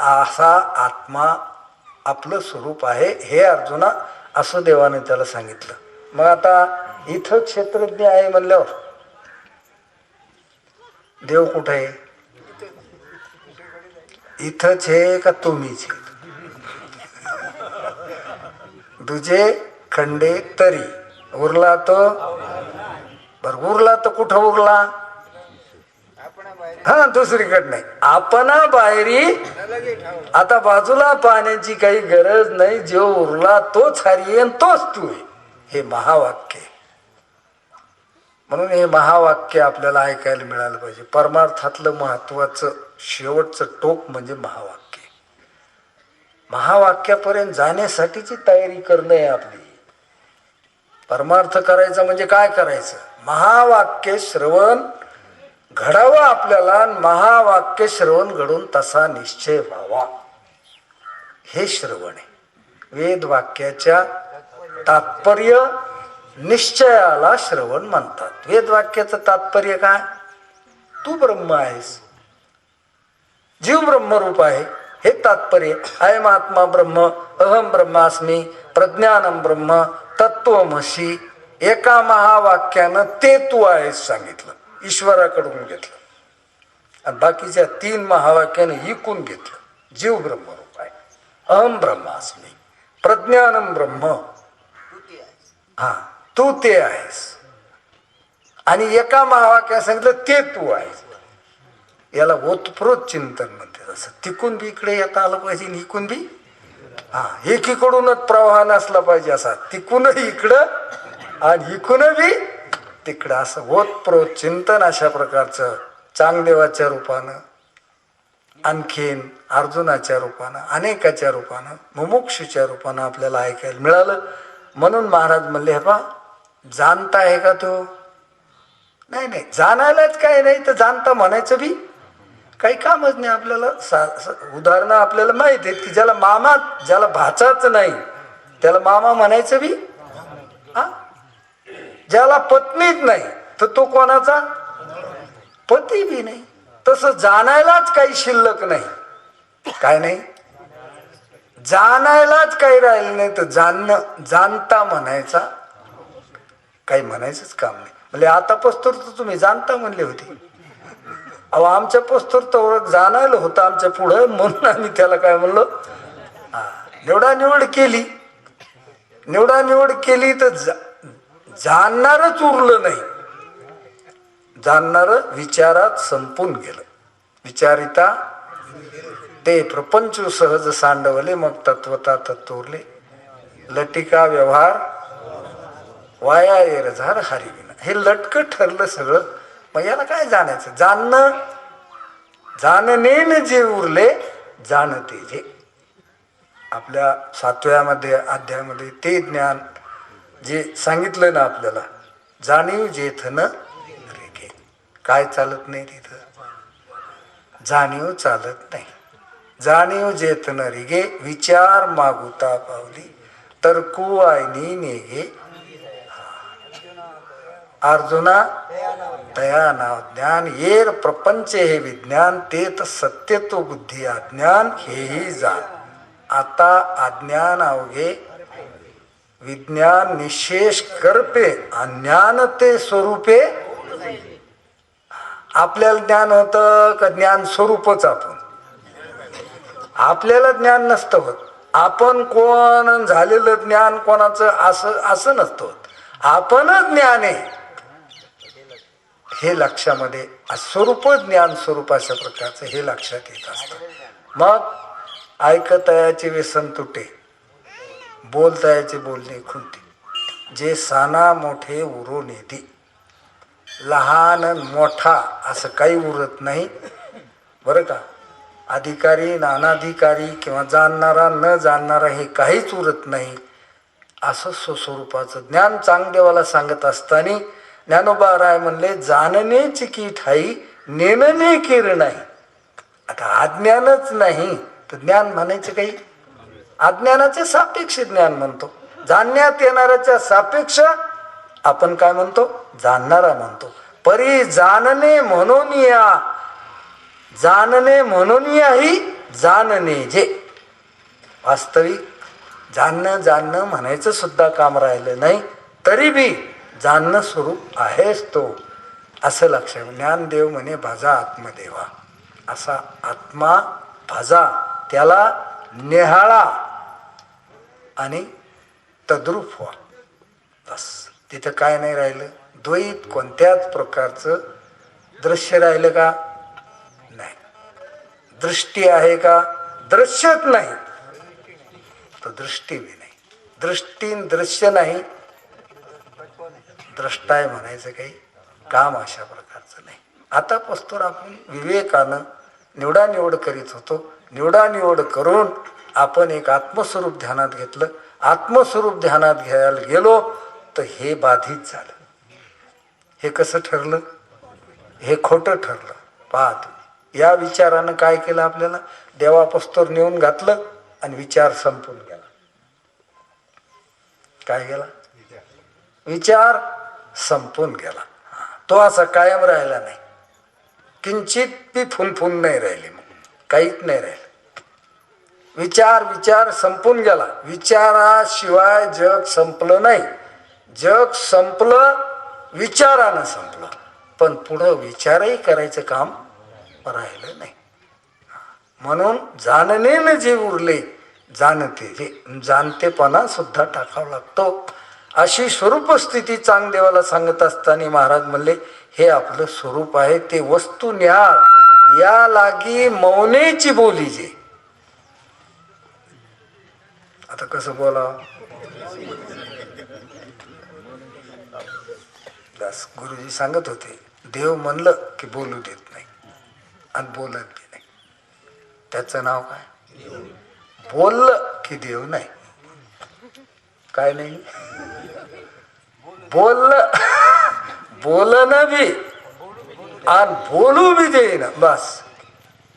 असा आत्मा आपलं स्वरूप आहे. हे अर्जुना असं देवाने त्याला सांगितलं. मग आता इथं क्षेत्रज्ञ आहे म्हणल्यावर देव कुठे आहे, इथंच आहे का तुम्हीच आहे. तुझे खंडे तरी उरला तो, बर उरला तर कुठं उरला, हा दुसरीकडे नाही, आपणा बाहेरी. आता बाजूला पाहण्याची काही गरज नाही. जो उरला तोच हरी आहे, तोच तू आहे. हे महावाक्य. म्हणून हे महावाक्य आपल्याला ऐकायला मिळालं पाहिजे. परमार्थातलं महत्वाचं शेवटचं टोक म्हणजे महावाक्य. महावाक्यापर्यंत जाण्यासाठीची तयारी करणं आहे आपली. परमार्थ करायचा म्हणजे काय करायचं, महावाक्य श्रवण घडावं आपल्याला. महावाक्य श्रवण घडून तसा निश्चय व्हावा, हे श्रवण आहे. वेद वाक्याच्या तात्पर्य निश्चयाला श्रवण म्हणतात. वेद वाक्याचं तात्पर्य काय, तू ब्रह्म आहेस, जीव ब्रह्मरूप आहे, हे तात्पर्य. अयम आत्मा ब्रह्म, अहम ब्रह्मास्मी, प्रज्ञानम ब्रह्म, तत्वमसी, एका महावाक्यानं ते तू आहेस सांगितलं, ईश्वराकडून घेतलं. आणि बाकीच्या 3 महावाक्यानं इकून घेतलं. जीव ब्रह्मरूप आहे, अहम ब्रह्मास्मी, प्रज्ञानम ब्रह्म, हा तू ते आहेस. आणि एका महावाक्यात सांगितलं ते तू आहेस. याला ओतप्रोत चिंतन म्हणते. तसं तिकून बी इकडे येता आलं पाहिजे, इकून बी हा एकीकडूनच प्रवाह नसला पाहिजे असा, तिकूनही इकडं आणि इकून बी तिकडं, असं ओतप्रोत चिंतन अशा प्रकारचं चांगदेवाच्या रूपानं, आणखीन अर्जुनाच्या रूपानं, अनेकाच्या रूपानं, मुमुक्षूच्या रूपानं आपल्याला ऐकायला मिळालं. म्हणून महाराज म्हणले, हे पा जाणता आहे का तो? नाही नाही, जाणायलाच काय नाही तर जाणता म्हणायचं बी काही कामच नाही आपल्याला. उदाहरणं आपल्याला माहित आहेत की ज्याला मामा, ज्याला भाचाच नाही त्याला मामा म्हणायचं बी, हा ज्याला पत्नीच नाही तर तो कोणाचा पती बी नाही. तसं जाणायलाच काही शिल्लक नाही. काय नाही, जाणायलाच काही राहिलं नाही तर जाणता म्हणायचा काही म्हणायचंच काम नाही. म्हणजे आता पस्तूर तर तुम्ही जाणता म्हणले होते. अहो आमच्या पस्तूर तर जाणायला होतं आमच्या पुढं, म्हणून आम्ही त्याला काय म्हणलो, निवडानिवड केली. निवडानिवड केली तर जाणणारच उरलं नाही. जाणणार विचारात संपून गेलं. विचारिता ते प्रपंच सहज सांडवले, मग तत्वता तत्वरले. लटिका व्यवहार वाया एरझार हरिविना. हे लटकं ठरलं सगळं. मग याला काय जाणायचं? जाणनेन जे उरले जाणते जे. आपल्या 7व्या अध्यायामध्ये ते ज्ञान जे सांगितलं ना आपल्याला, जाणीव जेथन रेखे. काय चालत नाही तिथं? जाणीव चालत नाही. जाणीव जेथन रिगे, विचार मागुता पावली, तर्कू आयनी नेगे. अर्जुना तया नाव ज्ञान, येर प्रपंच हे विज्ञान, तेत सत्य तो बुद्धी अज्ञान, हेही जाण. आता अज्ञान अवघे विज्ञान निशेष करपे, अज्ञान ते स्वरूपे. आपल्याला ज्ञान होतं का ज्ञान स्वरूपच आपण? आपल्याला ज्ञान नसतं होत. आपण कोण झालेलं ज्ञान कोणाचं असं नसतं होत. आपणच ज्ञान आहे हे लक्षामध्ये, स्वरूप ज्ञान स्वरूप अशा प्रकारचं हे लक्षात येत असतं. मग ऐकतयाचे व्यसन तुटे, बोलतयाचे बोलणे खुंटे. जे साना मोठे उरो नेती. लहान मोठा असं काही उरत नाही बरं का. अधिकारी अनाधिकारी किंवा जाणणारा न जाणणारा हे काहीच उरत नाही. असं स्वस्वरूपाचं ज्ञान चांगदेवाला सांगत असताना ज्ञानोबा राय म्हणले, जाणनेची की ठाई नेनने केर नाही. आता अज्ञानच नाही तर ज्ञान म्हणायचं काही? अज्ञानाचे सापेक्ष ज्ञान म्हणतो. जाणण्यात येणाऱ्याच्या सापेक्ष आपण काय म्हणतो? जाणणारा म्हणतो. परी जाणणे म्हणून या, जाणणे म्हणून याही जाणणे जे. वास्तविक जाणणं म्हणायचं सुद्धा काम राहिलं नाही, तरी बी जाणणं स्वरूप आहेच तो, असं लक्षात. ज्ञानदेव म्हणे भजा आत्मदेवा. असा आत्मा भजा, त्याला निहाळा आणि तद्रूप व्हा. बस तिथं काय नाही राहिलं. द्वैत कोणत्याच प्रकारचं दृश्य राहिलं का? नाही. दृष्टी आहे का? दृश्यच नाही. तर दृष्टी बी नाही. दृष्टी दृश्य नाही, द्रष्टाय म्हणायचं काही काम अशा प्रकारचं नाही. आता पस्तोर आपण विवेकानं निवडानिवड करीत होतो. निवडानिवड करून आपण एक आत्मस्वरूप ध्यानात घेतलं. आत्मस्वरूप ध्यानात घ्यायला गेलो तर हे बाधित झालं. हे कसं ठरलं? हे खोटं ठरलं. पाहत या विचारानं काय केलं? आपल्याला देवापस्तोर नेऊन घातलं आणि विचार संपून गेला. काय गेला? विचार संपून गेला. तो असा कायम राहिला नाही. किंचित बी फुनफुन नाही राहिली. मग काहीच नाही राहिलं. विचार विचार संपून गेला. विचाराशिवाय जग संपलं नाही. जग संपलं विचारानं संपलं, पण पुढं विचारही करायचं काम राहिलं नाही. म्हणून जाणणेनं जे उरले जाणते, जे जाणतेपणा सुद्धा टाकावा लागतो. अशी स्वरूप स्थिती चांगदेवाला सांगत असताना महाराज म्हणले, हे आपलं स्वरूप आहे, ते वस्तू न्याळ या लागी मौनेची बोली जे. आता कसं बोलावं? दास गुरुजी सांगत होते, देव म्हणलं की बोलू देत नाही आणि बोलत बी नाही. त्याचं नाव काय? बोललं की देव नाही. काय नाही? बोललं बोलणं बी आणि बोलू बी देईन, बस.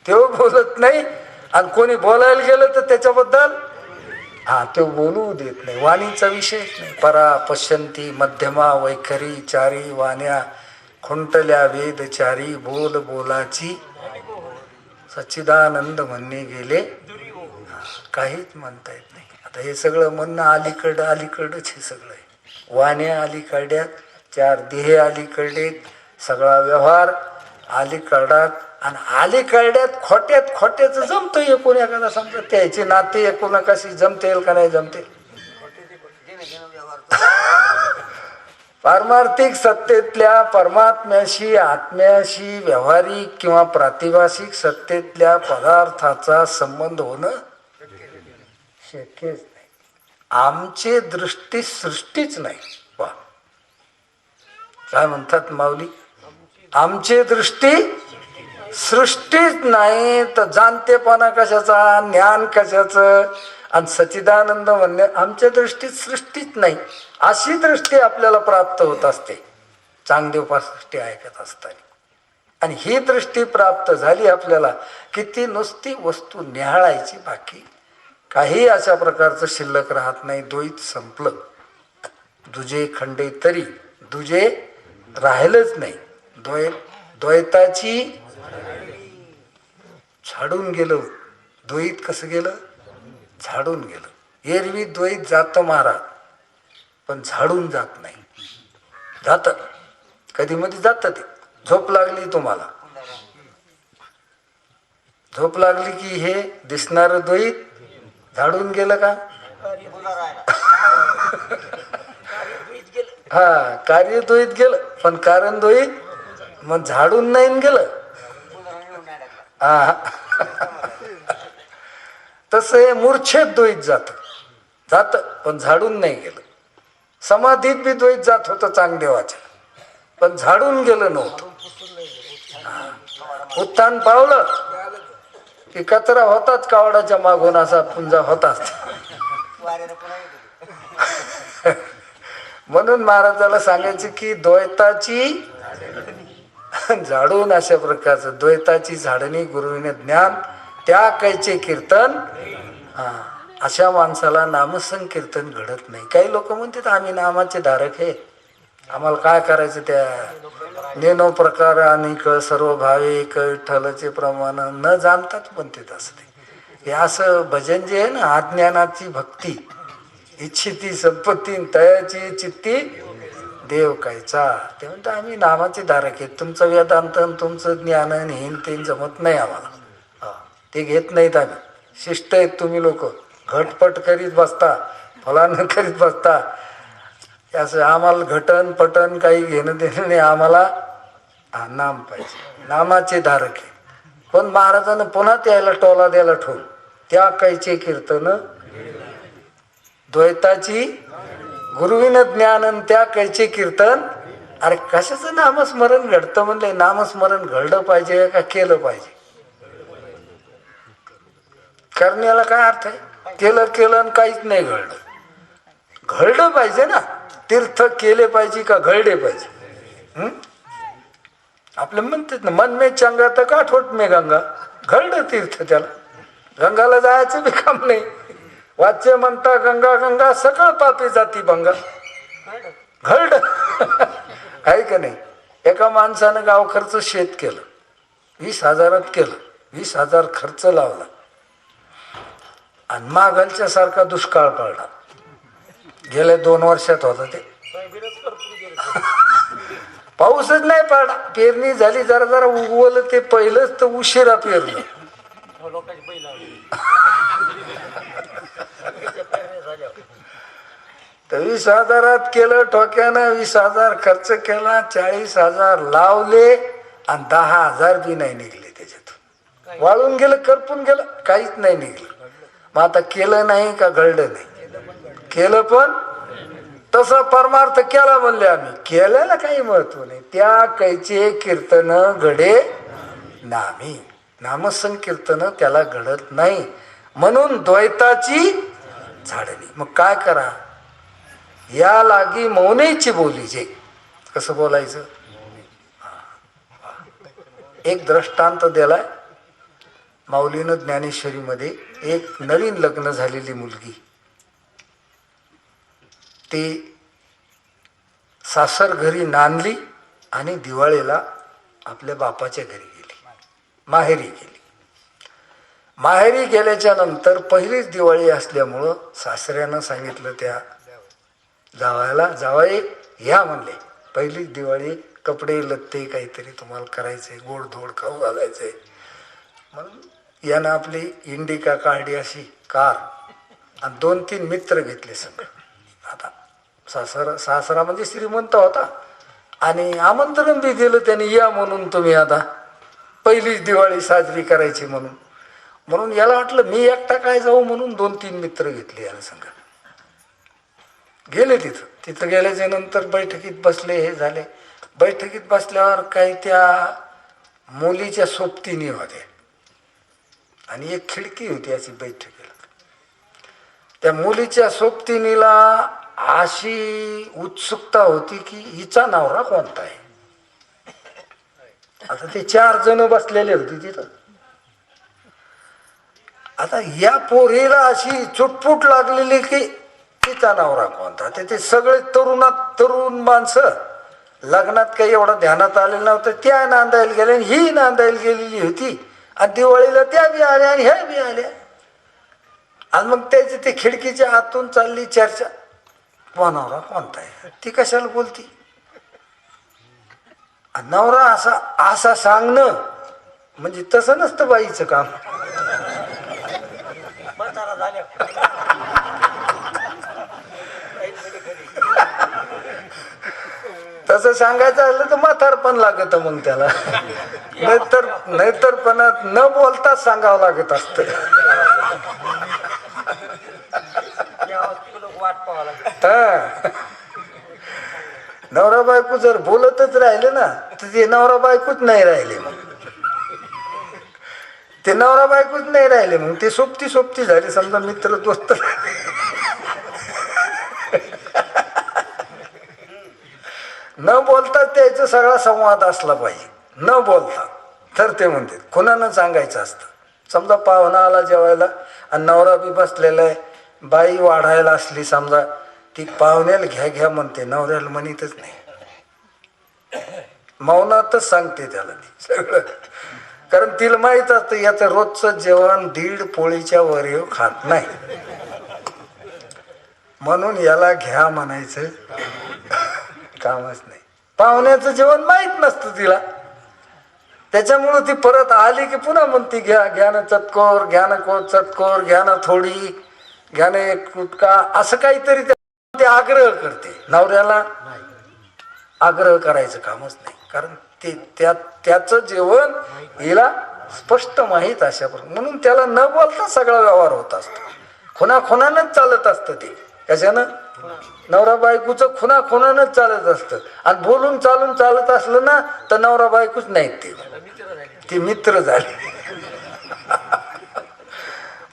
तेव्हा बोलत नाही आणि कोणी बोलायला गेलं तर त्याच्याबद्दल तो बोलू देत नाही. वाणीचा विषयच नाही. परा पश्यंती मध्यमा वैखरी चारी वाण्या खुंटल्या वेदचारी बोल बोलाची सच्चिदानंद म्हणणे गेले, काहीच म्हणता येत नाही. आता हे सगळं म्हणणं अलीकडच हे सगळं आहे. वाण्या अलीकड्यात, चार देह अलीकडे, सगळा व्यवहार अलीकडात, आणि अलीकड्यात खोट्याच जमतं. एकूण एखादा समजा त्याचे नाते एकूण कशी जमतेल का नाही जमते. पारमार्थिक सत्तेतल्या परमात्म्याशी आत्म्याशी व्यावहारिक किंवा प्रातिभाषिक सत्तेतल्या पदार्थाचा संबंध होणं शक्यच नाही. आमची दृष्टी सृष्टीच नाही. वा, काय म्हणतात माऊली? आमची दृष्टी सृष्टीच नाही, तर जाणतेपणा कशाचा, ज्ञान कशाचं, आणि सच्चिदानंद म्हणणे आमच्या दृष्टीत सृष्टीच नाही. अशी दृष्टी आपल्याला प्राप्त होत असते चांगदेवपासष्टी ऐकत असताना. आणि ही दृष्टी प्राप्त झाली आपल्याला की ती नुसती वस्तू निहाळायची, बाकी काही अशा प्रकारचं शिल्लक राहत नाही. द्वैत संपलं. दुजे खंडे तरी दुजे राहिलंच नाही. द्वैताची झाडून गेलं. द्वैत कसं गेलं? झाडून गेलं. एरवी द्वैत जातं महाराज, पण झाडून जात नाही. जात कधी मध्ये जात. ते झोप लागली तुम्हाला, झोप लागली की हे दिसणारं द्वैत झाडून गेलं का? हा, कार्य द्वैत गेलं, पण कारण द्वैत मग झाडून नाही गेलं. तसं हे मूर्छेत द्वैत जात, पण झाडून नाही गेलं. समाधीत बी द्वैत जात होतं चांगदेवाच्या, पण झाडून गेलं नव्हतं. उत्थान पावलं की कचरा होताच कावडाच्या मागून, असा पुंजा होताच. म्हणून महाराजाला सांगायचे की द्वैताची झाडून, अशा प्रकारचं द्वैताची झाडणी गुरुविने ज्ञान त्या कैचे कीर्तन. अशा माणसाला नामसंकीर्तन घडत नाही. काही लोक म्हणतात आम्ही नामाचे धारक आहे, आम्हाला काय करायचं त्या नेनो प्रकार आणि सर्व भावे विठ्ठलाचे प्रमाण न जाणतात म्हणतात. असं हे असं भजन जे आहे ना, अज्ञानाची भक्ती, इच्छिती संपत्ती तयाची चित्ती देव कायचा. ते म्हणतात आम्ही नामाचे धारक आहेत, तुमचं वेदांत तुमचं ज्ञान हेन ते जमत नाही आम्हाला. ते घेत नाहीत. आम्ही शिष्ट आहेत तुम्ही लोक, घटपट करीत बसता, फलान करीत बसता. असं आम्हाला घटन पटन काही घेणं देणं नाही. आम्हाला नाम पाहिजे, नामाचे धारक आहे. पण महाराजांना पुन्हा त्याला टोला द्यायला ठेवून त्या कायचे कीर्तन द्वैताची गुरुविन ज्ञान त्या कैचे कीर्तन. अरे कशाचं नामस्मरण घडतं म्हणले? नामस्मरण घडलं पाहिजे का केलं पाहिजे? करण्याला काय अर्थ आहे? केलं आणि काहीच नाही घडलं. घडलं पाहिजे ना. तीर्थ केले पाहिजे का घडले पाहिजे? आपलं म्हणतात ना, मन में चंगा तर काठोट में गंगा. घडलं तीर्थ, त्याला गंगाला जायचं बी काम नाही. वाच्य म्हणता गंगा गंगा सकळ पापी जाती भंगा. घड आहे का नाही? एका माणसानं गाव खर्च शेत केलं, 20,000 केलं, 20,000 खर्च लावला. आणि मागलच्या सारखा दुष्काळ पडला. गेल्या 2 वर्षात होता ते. पाऊसच नाही पडला. पेरणी झाली, जरा जरा उगवलं ते पहिलंच, तर उशिरा पेरलं. तर 20,000 केलं ठोक्यानं. 20,000 खर्च केला, 40,000 लावले आणि 10,000 बी नाही निघले त्याच्यातून. वाळून गेलं, करपून गेलं, काहीच नाही निघलं. मग आता केलं नाही का घडलं नाही? केलं पण तसं परमार्थ केला म्हणले आम्ही. केल्याला काही महत्व नाही. त्या कैचे कीर्तन घडे नामी. नामसंकीर्तन त्याला घडत नाही. म्हणून द्वैताची झाडणी. मग काय करा? या लागी मौनेची बोली. जे कसं बोलायचं? एक दृष्टांत दिलाय माऊलीनं ज्ञानेश्वरीमध्ये. एक नवीन लग्न झालेली मुलगी, ती सासर घरी नांदली आणि दिवाळीला आपल्या बापाच्या घरी गेली, माहेरी गेली. माहेरी गेल्याच्या नंतर पहिलीच दिवाळी असल्यामुळं सासऱ्यानं सांगितलं त्या जावायला, जावाई ह्या म्हणले, पहिलीच दिवाळी, कपडे लत्ते काहीतरी तुम्हाला करायचंय, गोडधोड खाऊ घालायचंय. म्हणून यानं आपली इंडिका काढली अशी कार आणि 2-3 मित्र घेतले सगळं. आता सासरा म्हणजे श्रीमंत होता आणि आमंत्रण बी दिलं त्यांनी, या म्हणून तुम्ही आता पहिलीच दिवाळी साजरी करायची म्हणून. म्हणून याला वाटलं मी एकटा काय जाऊ, म्हणून 2-3 मित्र घेतले याला संग. गेले तिथं गेल्याच्या नंतर बैठकीत बसले. हे झाले. बैठकीत बसल्यावर काही त्या मुलीच्या सोबतीने होत्या आणि एक खिडकी होती अशी बैठकीला. त्या मुलीच्या सोबतीनीला अशी उत्सुकता होती की हिचा नवरा कोणता आहे. आता ते 4 जण बसलेले होते तिथं. आता या पोरीला अशी चुटपुट लागलेली की तिचा नवरा कोणता. ते सगळे तरुण माणसं, लग्नात काही एवढं ध्यानात आलेलं नव्हतं. त्या नांदायला गेल्या, ही नांदायला गेलेली होती आणि दिवाळीला त्या बी आल्या आणि ह्या बी आल्या. आणि मग त्याची ते खिडकीच्या आतून चालली चर्चा, नवरा कोणता आहे. ती कशाला बोलती? नवरा असा सांगणं म्हणजे तसं नसतं बाईचं काम. तसं सांगायचं असलं तर म्हातारपण लागत मग त्याला. नाहीतर पण न बोलताच सांगावं लागत असत. नवरा बायको जर बोलतच राहिले ना तर ते नवरा बायकोच नाही राहिले. मग ते नवरा बायकोच नाही राहिले, मग ते सोबती झाले. समजा मित्र दोस्त न बोलता त्याचा सगळा संवाद असला पाहिजे. न बोलता तर ते म्हणते कोणानं सांगायचं असतं. समजा पाहुणा आला जेवायला आणि नवरा बी बसलेला आहे, बाई वाढायला असली समजा, ती पाहुण्याला घ्या म्हणते, नवऱ्याला म्हणतच नाही, मौनातच सांगते त्याला ती सगळं. कारण तिला माहित असतं याचं रोजचं जेवण 1.5 पोळीच्या वर खात नाही, म्हणून याला घ्या म्हणायचं कामच नाही. पाहुण्याचं जेवण माहित नसतं तिला, त्याच्यामुळं ती परत आली की पुन्हा म्हणते घ्या ना चतकोर, घ्या ना चतकोर, घ्या ना थोडी, घ्या ना एक कुटका, असं काहीतरी ते आग्रह करते. नवऱ्याला आग्रह करायचं कामच नाही, कारण त्याचं जेवण हिला स्पष्ट माहीत अशा प्रकारे. म्हणून त्याला न बोलता सगळा व्यवहार होत असतो. खुनाखुनानच चालत असतं ते. कशानं? नवरा बायकोचं खुनाखुनानच चालत असतं. आणि बोलून चालून चालत असलं ना तर नवरा बायकोच नाहीत, ते मित्र झाले.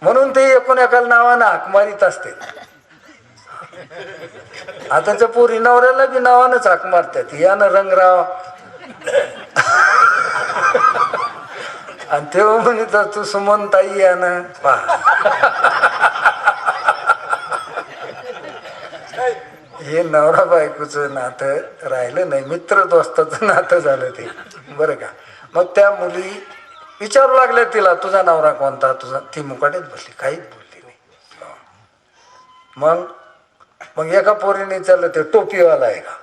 म्हणून ते एकोणाकाला नावानं हाक मारीत असते. आताच्या पोरी नवऱ्याला बी नावानंच हाक मारतात, यानं रंगराव आणि तेव्हा म्हणत तू सुमनताई यानं पहा. हे नवरा बायकोचं नातं राहिलं नाही, मित्र दोस्ताचं नातं झालं ते, बरं का. मग त्या मुली विचारू लागल्या तिला, तुझा नवरा कोणता, तुझा. ती मुकाट्यात बसली, काहीच बोलली नाही. मग मग एका पोरीने विचारलं ते टोपीवाला आहे का?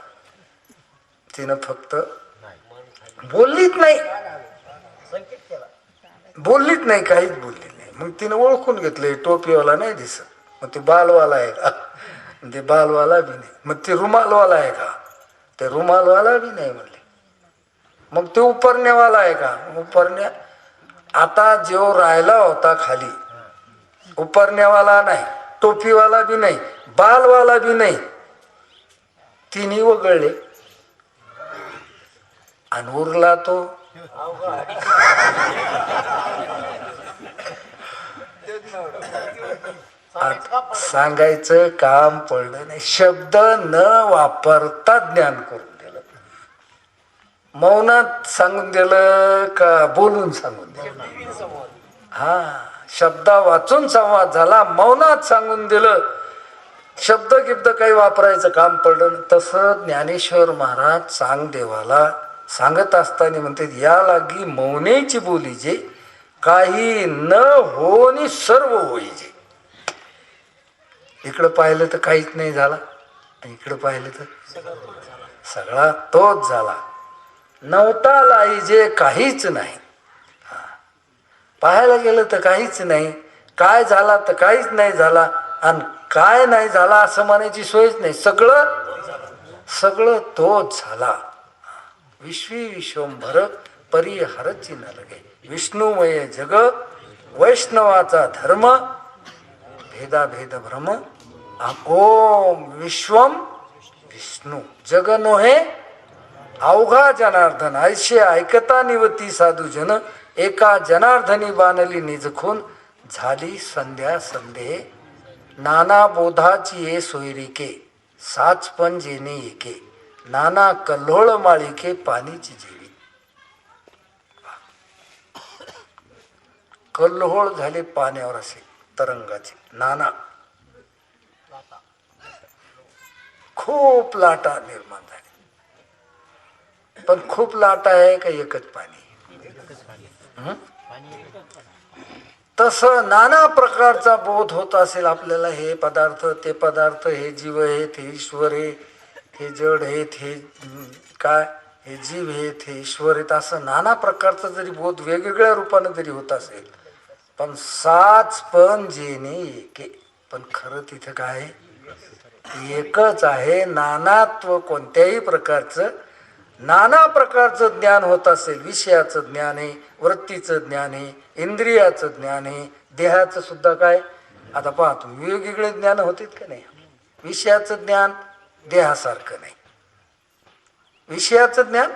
तिनं फक्त बोललीच नाही, बोललीच नाही, काहीच बोलली नाही. मग तिनं ओळखून घेतलं टोपीवाला नाही दिसत. मग ते बालवाला आहे का? ते बालवाला बी नाही. मग ते रुमालवाला आहे का? ते रुमालवाला बी नाही म्हणले. मग ते उपरण्यावाला आहे का? उपरण्या आता जो राहिला होता खाली, उपरण्यावाला नाही, टोपीवाला बी नाही, बालवाला बी नाही, तिन्ही वगळले. आणि उरला तो सांगायचं काम पडलं नाही. शब्द न वापरता ज्ञान करून दिलं. मौनात सांगून दिलं का बोलून सांगून दिलं? हा, शब्दा वाचून संवाद झाला, मौनात सांगून दिलं. शब्द गिब्द काही वापरायचं काम पडलं. तसं ज्ञानेश्वर महाराज सांगदेवाला सांगत असताना म्हणते, या लागी मौनेची बोली जे, काही न होनी सर्व होईजे. इकडं पाहिलं तर काहीच नाही झाला, आणि इकडं पाहिलं तर सगळा तोच झाला. नव्हता लाईजे काहीच नाही. पाहायला गेलं तर काहीच नाही, काय झाला तर काहीच नाही झाला, आणि काय नाही झाला असं म्हणायची सोयच नाही. सगळं सगळं तोच झाला. विश्वी विश्वंभर परिहरची न लगे. विष्णुमय जग वैष्णवाचा धर्म, भेदाभेद भ्रम ओम विश्वम विष्णू. जग नोहे अवघा जनार्दन, ऐशे ऐकता निवती साधू जन. एका जनार्दनी बाणली निजखून, झाली संध्या संदेह. नाना बोधाची ये सोयरिके, साचपण जेणे एके. नाना कल्होळ माळिके, पाणीची जेवी. कल्होळ झाले पाण्यावर असे तरंगाचे. नाना खूप लाटा निर्माण झाली. पण खूप लाटा आहे का एकच पाणी? तसं नाना प्रकारचा बोध होत असेल आपल्याला. हे पदार्थ, ते पदार्थ, हे जीव आहेत, हे ईश्वर आहे, हे जड आहेत, हे काय, हे जीव आहेत, हे ईश्वर आहेत, असं नाना प्रकारचा जरी बोध वेगवेगळ्या रूपाने जरी होत असेल, पण साच पण जेणे एके. पण खरं तिथं काय एकच आहे. नानात्व कोणत्याही प्रकारचं, नाना प्रकारचं ज्ञान होत असेल. विषयाचं ज्ञान आहे, वृत्तीचं ज्ञान आहे, इंद्रियाचं ज्ञान आहे, देहाचं सुद्धा काय. आता पहा तुम्ही, वेगवेगळे ज्ञान होतील का नाही? विषयाचं ज्ञान देहासारखं नाही. विषयाचं ज्ञान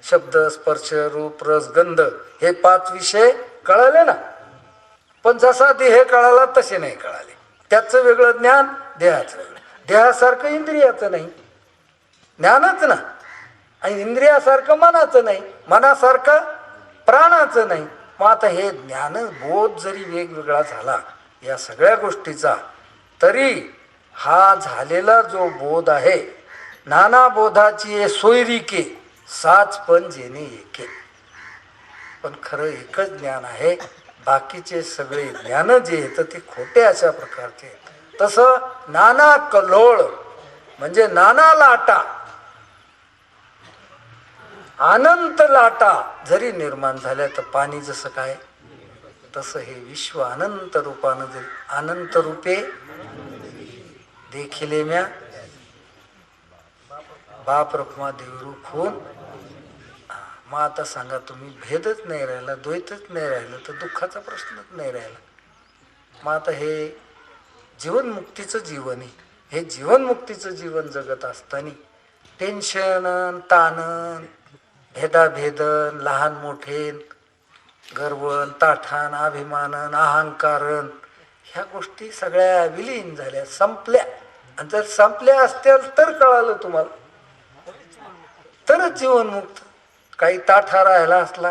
शब्द, स्पर्श, रूप, रस, गंध, हे 5 विषय कळाले ना. पण जसा देह कळाला तसे नाही कळाले. त्याचं वेगळं ज्ञान, देहाचं वेगळं. देहासारखं इंद्रियाचं नाही, ज्ञानच ना. आणि इंद्रियासारखं मनाचं नाही, मनासारखं प्राणाचं नाही. मग आता हे ज्ञान बोध जरी वेगवेगळा झाला या सगळ्या गोष्टीचा, तरी हा झालेला जो बोध आहे, नाना बोधाची सोयरिके, साच पण जेणे एके. पण खरं एकच ज्ञान आहे. बाकीचे सगळे ज्ञान जे येतं ते खोटे अशा प्रकारचे. तसं नाना कल्होळ म्हणजे नाना लाटा, अनंत लाटा जरी निर्माण झाल्या, तर पाणी जसं काय, तसं हे विश्व अनंत रूपानं जरी, अनंत रूपे देखिले म्या बाप रखमा देवरू खून. मग आता सांगा तुम्ही, भेदच नाही राहिला, द्वैतच नाही राहिलं, तर दुःखाचा प्रश्नच नाही राहिला. मग आता हे जीवनमुक्तीचं जीवन आहे. हे जीवनमुक्तीचं जीवन जगत असताना टेन्शन, ताणन, भेदाभेदन, लहान मोठेन, गर्वन, ताठान, अभिमानन, अहंकारन, ह्या गोष्टी सगळ्या विलीन झाल्या, संपल्या. आणि जर संपल्या असत्या तर कळालं तुम्हाला, तरच जीवनमुक्त. काही ताठा राहिला असला,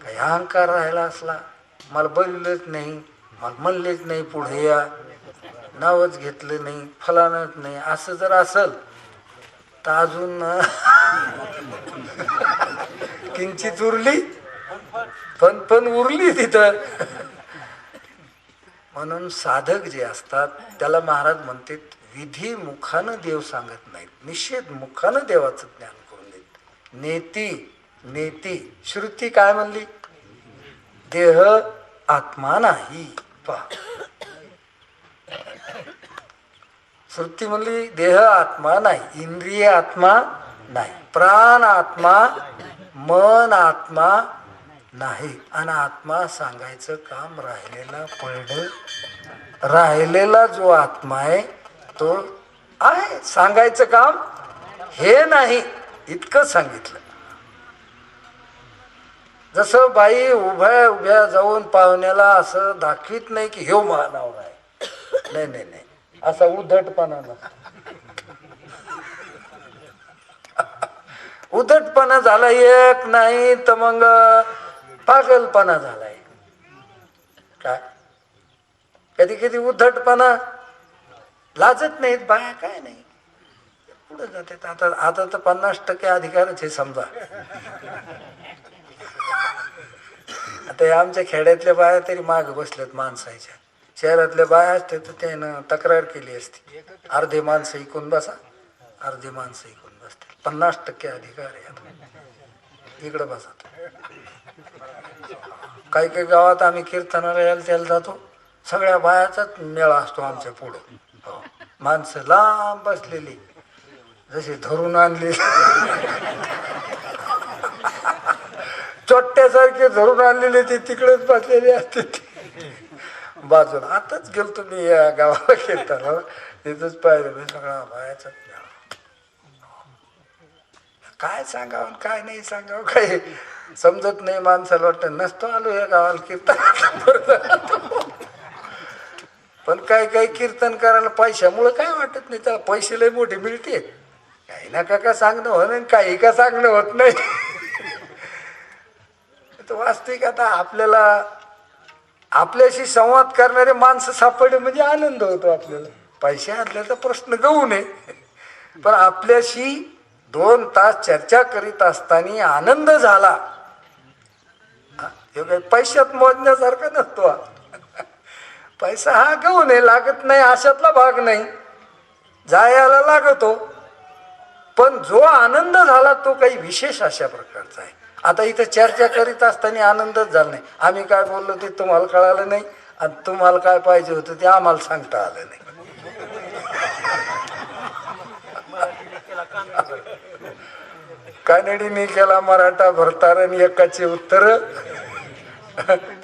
काही अहंकार राहिला असला, मला बोललेच नाही, मला म्हणलेच नाही पुढे या, नावच घेतलं नाही, फलानच नाही, असं जर असल तर अजून किंचित उरली, पण उरली तिथं. म्हणून साधक जे असतात त्याला महाराज म्हणतात विधी मुखानं देव सांगत नाहीत, निषेध मुखानं देवाचं ज्ञान करून देत. नेती श्रुती काय म्हणली? देह आत्मा नाही. पहा, श्रुती म्हणली देह आत्मा नाही, इंद्रिय आत्मा नाही, प्राण आत्मा, मन आत्मा नाही. आणि आत्मा सांगायचं काम राहिलेला पडलं. राहिलेला जो आत्मा आहे तो आहे, सांगायचं काम हे नाही. इतकं सांगितलं. जसं बाई उभ्या जाऊन पाहुण्याला असं दाखवित नाही की ह्यो महानावर आहे. नाही नाही नाही, असा उद्धटपणा उद्धटपणा झाला एक, नाही तर मग पागलपणा झालाय. काय कधी कधी उद्धटपणा, लाजत नाहीत बाया, काय नाही, पुढे जाते. आता तर 50% अधिकारच हे समजा. आता या आमच्या खेड्यातल्या बाया तरी माग बसल्यात माणसाच्या. शहरातल्या बाया असते तर त्यानं तक्रार केली असती, अर्धे माणसं इकून बसा, अर्धे माणसं इकून बसते. 50% अधिकार आहे. आता इकडं बसा. काही काही गावात आम्ही कीर्तनाला यायला त्याला जातो, सगळ्या बायाचाच मेळा असतो आमच्या पुढं. माणसं लांब बसलेली, जशी धरून आणली चोट्ट्यासारखे धरून आणलेले, ते तिकडेच बसलेले असते बाजूला. आताच गेलतो मी या गावाला कीर्तनाला, तिथंच पाहिलं सगळा बायाचा मेळा. काय सांगावं काय नाही सांगावं काही समजत नाही. माणसाला वाटतं नसतो आलो या गावाला कीर्तन. पण काही काही कीर्तन करायला पैशामुळं काय वाटत नाही, त्याला पैसे लय मोठे मिळते. काही ना का सांगणं होत नाही, काही का सांगणं होत नाही. वास्तविक आता आपल्याला आपल्याशी संवाद करणारे माणसं सापडले म्हणजे आनंद होतो आपल्याला. पैसे आणल्याचा प्रश्न गहू नये, पण आपल्याशी 2 तास चर्चा करीत असताना आनंद झाला, हे काही पैशात मोजण्यासारखा नसतो. पैसा हा गहू नाही, लागत नाही अशातला भाग नाही, जायला लागतो. पण जो आनंद झाला तो काही विशेष अशा प्रकारचा आहे. आता इथं चर्चा करीत असताना आनंदच झाला नाही. आम्ही काय बोललो ते तुम्हाला कळालं नाही, आणि तुम्हाला काय पाहिजे होतं ते आम्हाला सांगता आलं नाही. कानडीने केला मराठा भरतारण एकाचे उत्तर,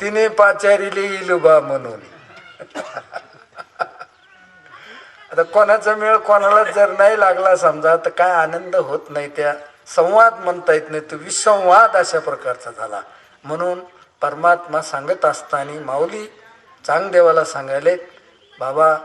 तिने पाचारीले इलुबा म्हणून. आता कोणाचा मेळ कोणाला जर नाही लागला समजा तर काय आनंद होत नाही. त्या संवाद म्हणता येत नाही, तो विसंवाद अशा प्रकारचा झाला. म्हणून परमात्मा सांगत असताना माऊली चांगदेवाला सांगायले, बाबा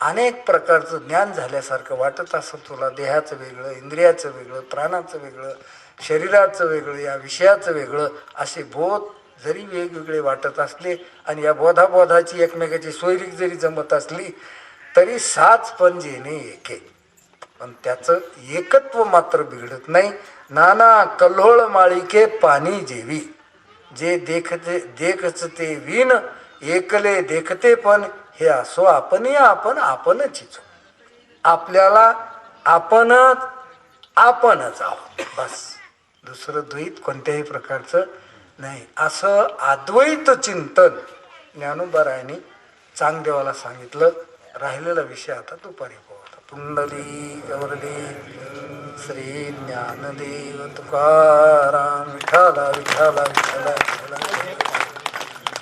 अनेक प्रकारचं ज्ञान झाल्यासारखं वाटत असं तुला, देहाचं वेगळं, इंद्रियाचं वेगळं, प्राणाचं वेगळं, शरीराचं वेगळं, या विषयाचं वेगळं, असे बोध जरी वेगवेगळे वाटत असले आणि या बोधाची एकमेकाची सोयरीक जरी जमत असली तरी 7 पंजेने एके, पण त्याचं एकत्व मात्र बिघडत नाही. नाना कल्होळ माळिके पाणी जेवी, जे देखते विन एकले देखते पण, हे असो आपणच इचो. आपल्याला आपणच आहोत, बस. दुसरं द्वैत कोणत्याही प्रकारचं नाही. असं अद्वैत चिंतन ज्ञानोबारायांनी चांगदेवाला सांगितलं. राहिलेला विषय आता दुपारी पोहता. पुंडलिक वरदे श्री ज्ञानदेव तुकाराम विठाला विठाला विठाला विठाला.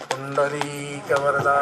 पुंडलिक वरदा